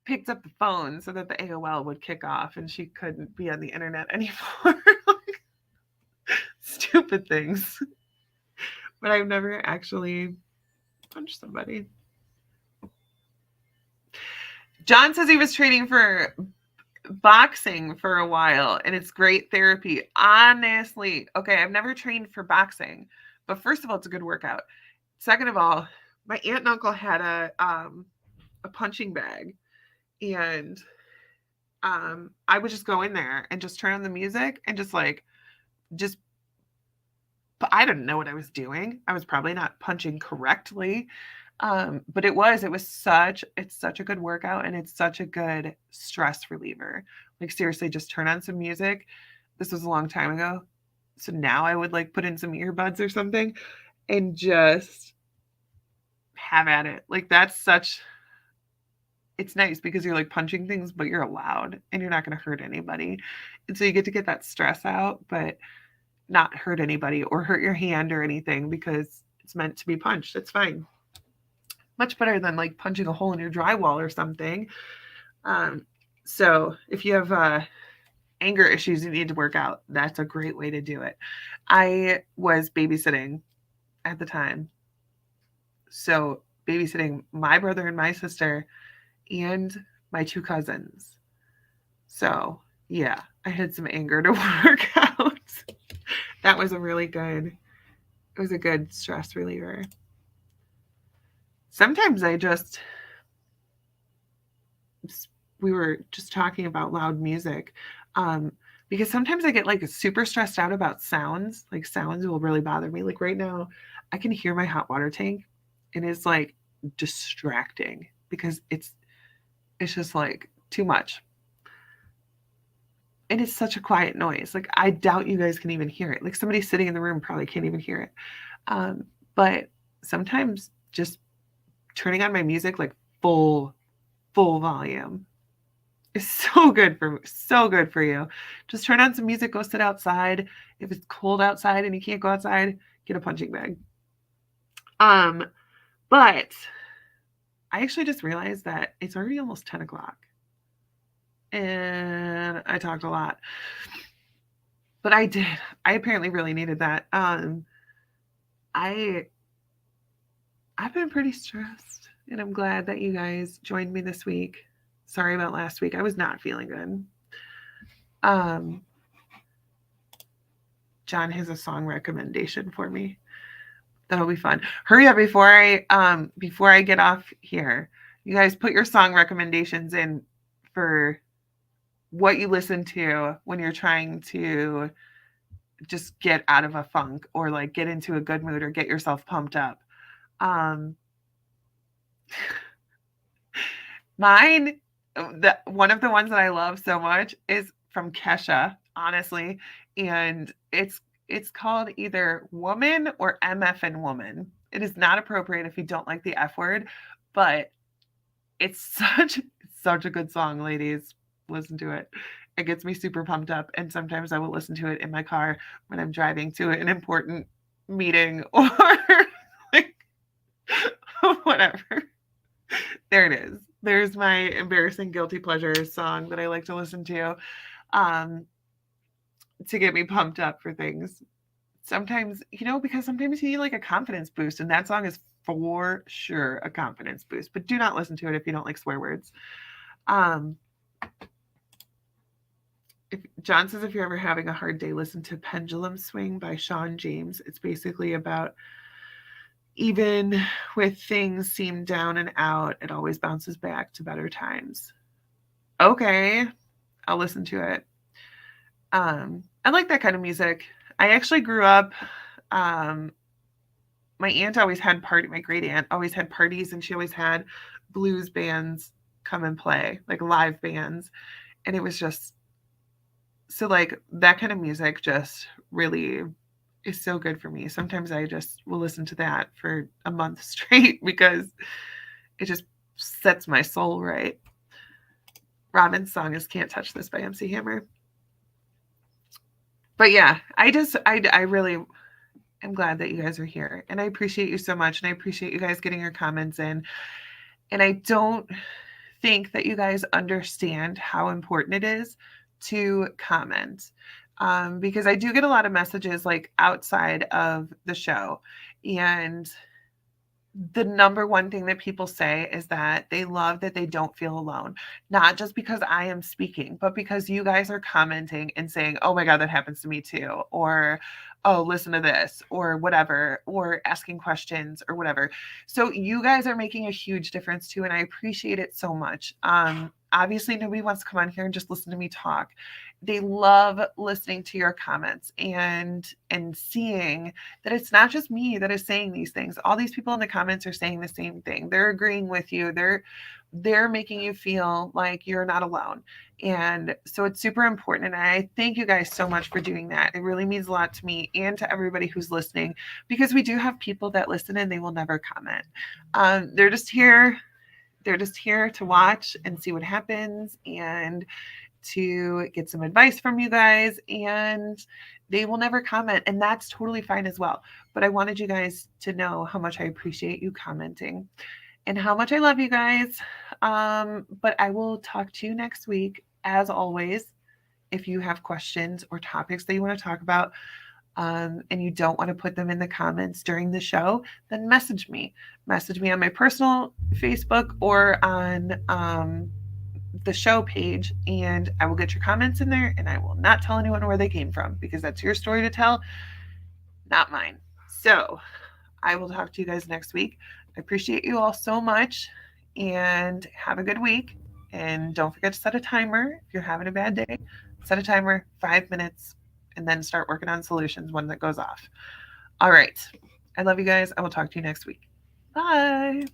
picked up the phone so that the AOL would kick off and she couldn't be on the internet anymore. Like, stupid things. But I've never actually punched somebody. John says he was training for boxing for a while and it's great therapy. Honestly, okay, I've never trained for boxing, but first of all, it's a good workout. Second of all, my aunt and uncle had a punching bag, and I would just go in there and just turn on the music and just I didn't know what I was doing. I was probably not punching correctly. But it's such a good workout, and it's such a good stress reliever. Like, seriously, just turn on some music. This was a long time ago. So now I would, like, put in some earbuds or something and just have at it. Like, it's nice because you're, like, punching things, but you're loud and you're not going to hurt anybody. And so you get to get that stress out, but not hurt anybody or hurt your hand or anything, because it's meant to be punched. It's fine. Much better than, like, punching a hole in your drywall or something. So if you have anger issues you need to work out, that's a great way to do it. I was babysitting at the time. So babysitting my brother and my sister and my two cousins. So yeah, I had some anger to work out. It was a good stress reliever. sometimes we were just talking about loud music. Because sometimes I get like super stressed out about sounds. Like sounds will really bother me. Like right now, I can hear my hot water tank and it's like distracting because it's just like too much. And it's such a quiet noise. Like I doubt you guys can even hear it. Like somebody sitting in the room probably can't even hear it. But sometimes just turning on my music like full volume is so good for you. Just turn on some music, go sit outside. If it's cold outside and you can't go outside, get a punching bag. But I actually just realized that it's already almost 10 o'clock. And I talked a lot. But I did. I apparently really needed that. I've been pretty stressed, and I'm glad that you guys joined me this week. Sorry about last week. I was not feeling good. John has a song recommendation for me. That'll be fun. Hurry up before I get off here. You guys put your song recommendations in for what you listen to when you're trying to just get out of a funk or like get into a good mood or get yourself pumped up. Mine, one of the ones that I love so much is from Kesha, honestly, and it's called either Woman or MF and Woman. It is not appropriate if you don't like the F word, but it's such a good song, ladies. Listen to it. It gets me super pumped up, and sometimes I will listen to it in my car when I'm driving to an important meeting or like whatever. There it is. There's my embarrassing guilty pleasure song that I like to listen to get me pumped up for things. Sometimes, because sometimes you need like a confidence boost, and that song is for sure a confidence boost. But do not listen to it if you don't like swear words. If John says if you're ever having a hard day, listen to Pendulum Swing by Sean James. It's basically about even with things seem down and out, it always bounces back to better times. Okay, I'll listen to it. I like that kind of music. I actually grew up, my aunt always had my great aunt always had parties, and she always had blues bands come and play, like live bands. And it was just, so like that kind of music just really is so good for me. Sometimes I just will listen to that for a month straight because it just sets my soul right. Robin's song is Can't Touch This by MC Hammer. But yeah, I really am glad that you guys are here, and I appreciate you so much, and I appreciate you guys getting your comments in. And I don't think that you guys understand how important it is to comment, because I do get a lot of messages like outside of the show, and the number one thing that people say is that they love that they don't feel alone, not just because I am speaking, but because you guys are commenting and saying, oh my God, that happens to me too. Or, oh, listen to this, or whatever, or asking questions or whatever. So you guys are making a huge difference too. And I appreciate it so much. Obviously nobody wants to come on here and just listen to me talk. They love listening to your comments and seeing that it's not just me that is saying these things. All these people in the comments are saying the same thing. They're agreeing with you. They're making you feel like you're not alone. And so it's super important. And I thank you guys so much for doing that. It really means a lot to me and to everybody who's listening, because we do have people that listen and they will never comment. They're just here to watch and see what happens and to get some advice from you guys, and they will never comment, and that's totally fine as well. But I wanted you guys to know how much I appreciate you commenting and how much I love you guys. But I will talk to you next week. As always, if you have questions or topics that you want to talk about, and you don't want to put them in the comments during the show, then message me on my personal Facebook or on the show page, and I will get your comments in there, and I will not tell anyone where they came from, because that's your story to tell, not mine. So I will talk to you guys next week. I appreciate you all so much, and have a good week. And don't forget to set a timer. If you're having a bad day, set a timer, 5 minutes, and then start working on solutions when that goes off. All right. I love you guys. I will talk to you next week. Bye.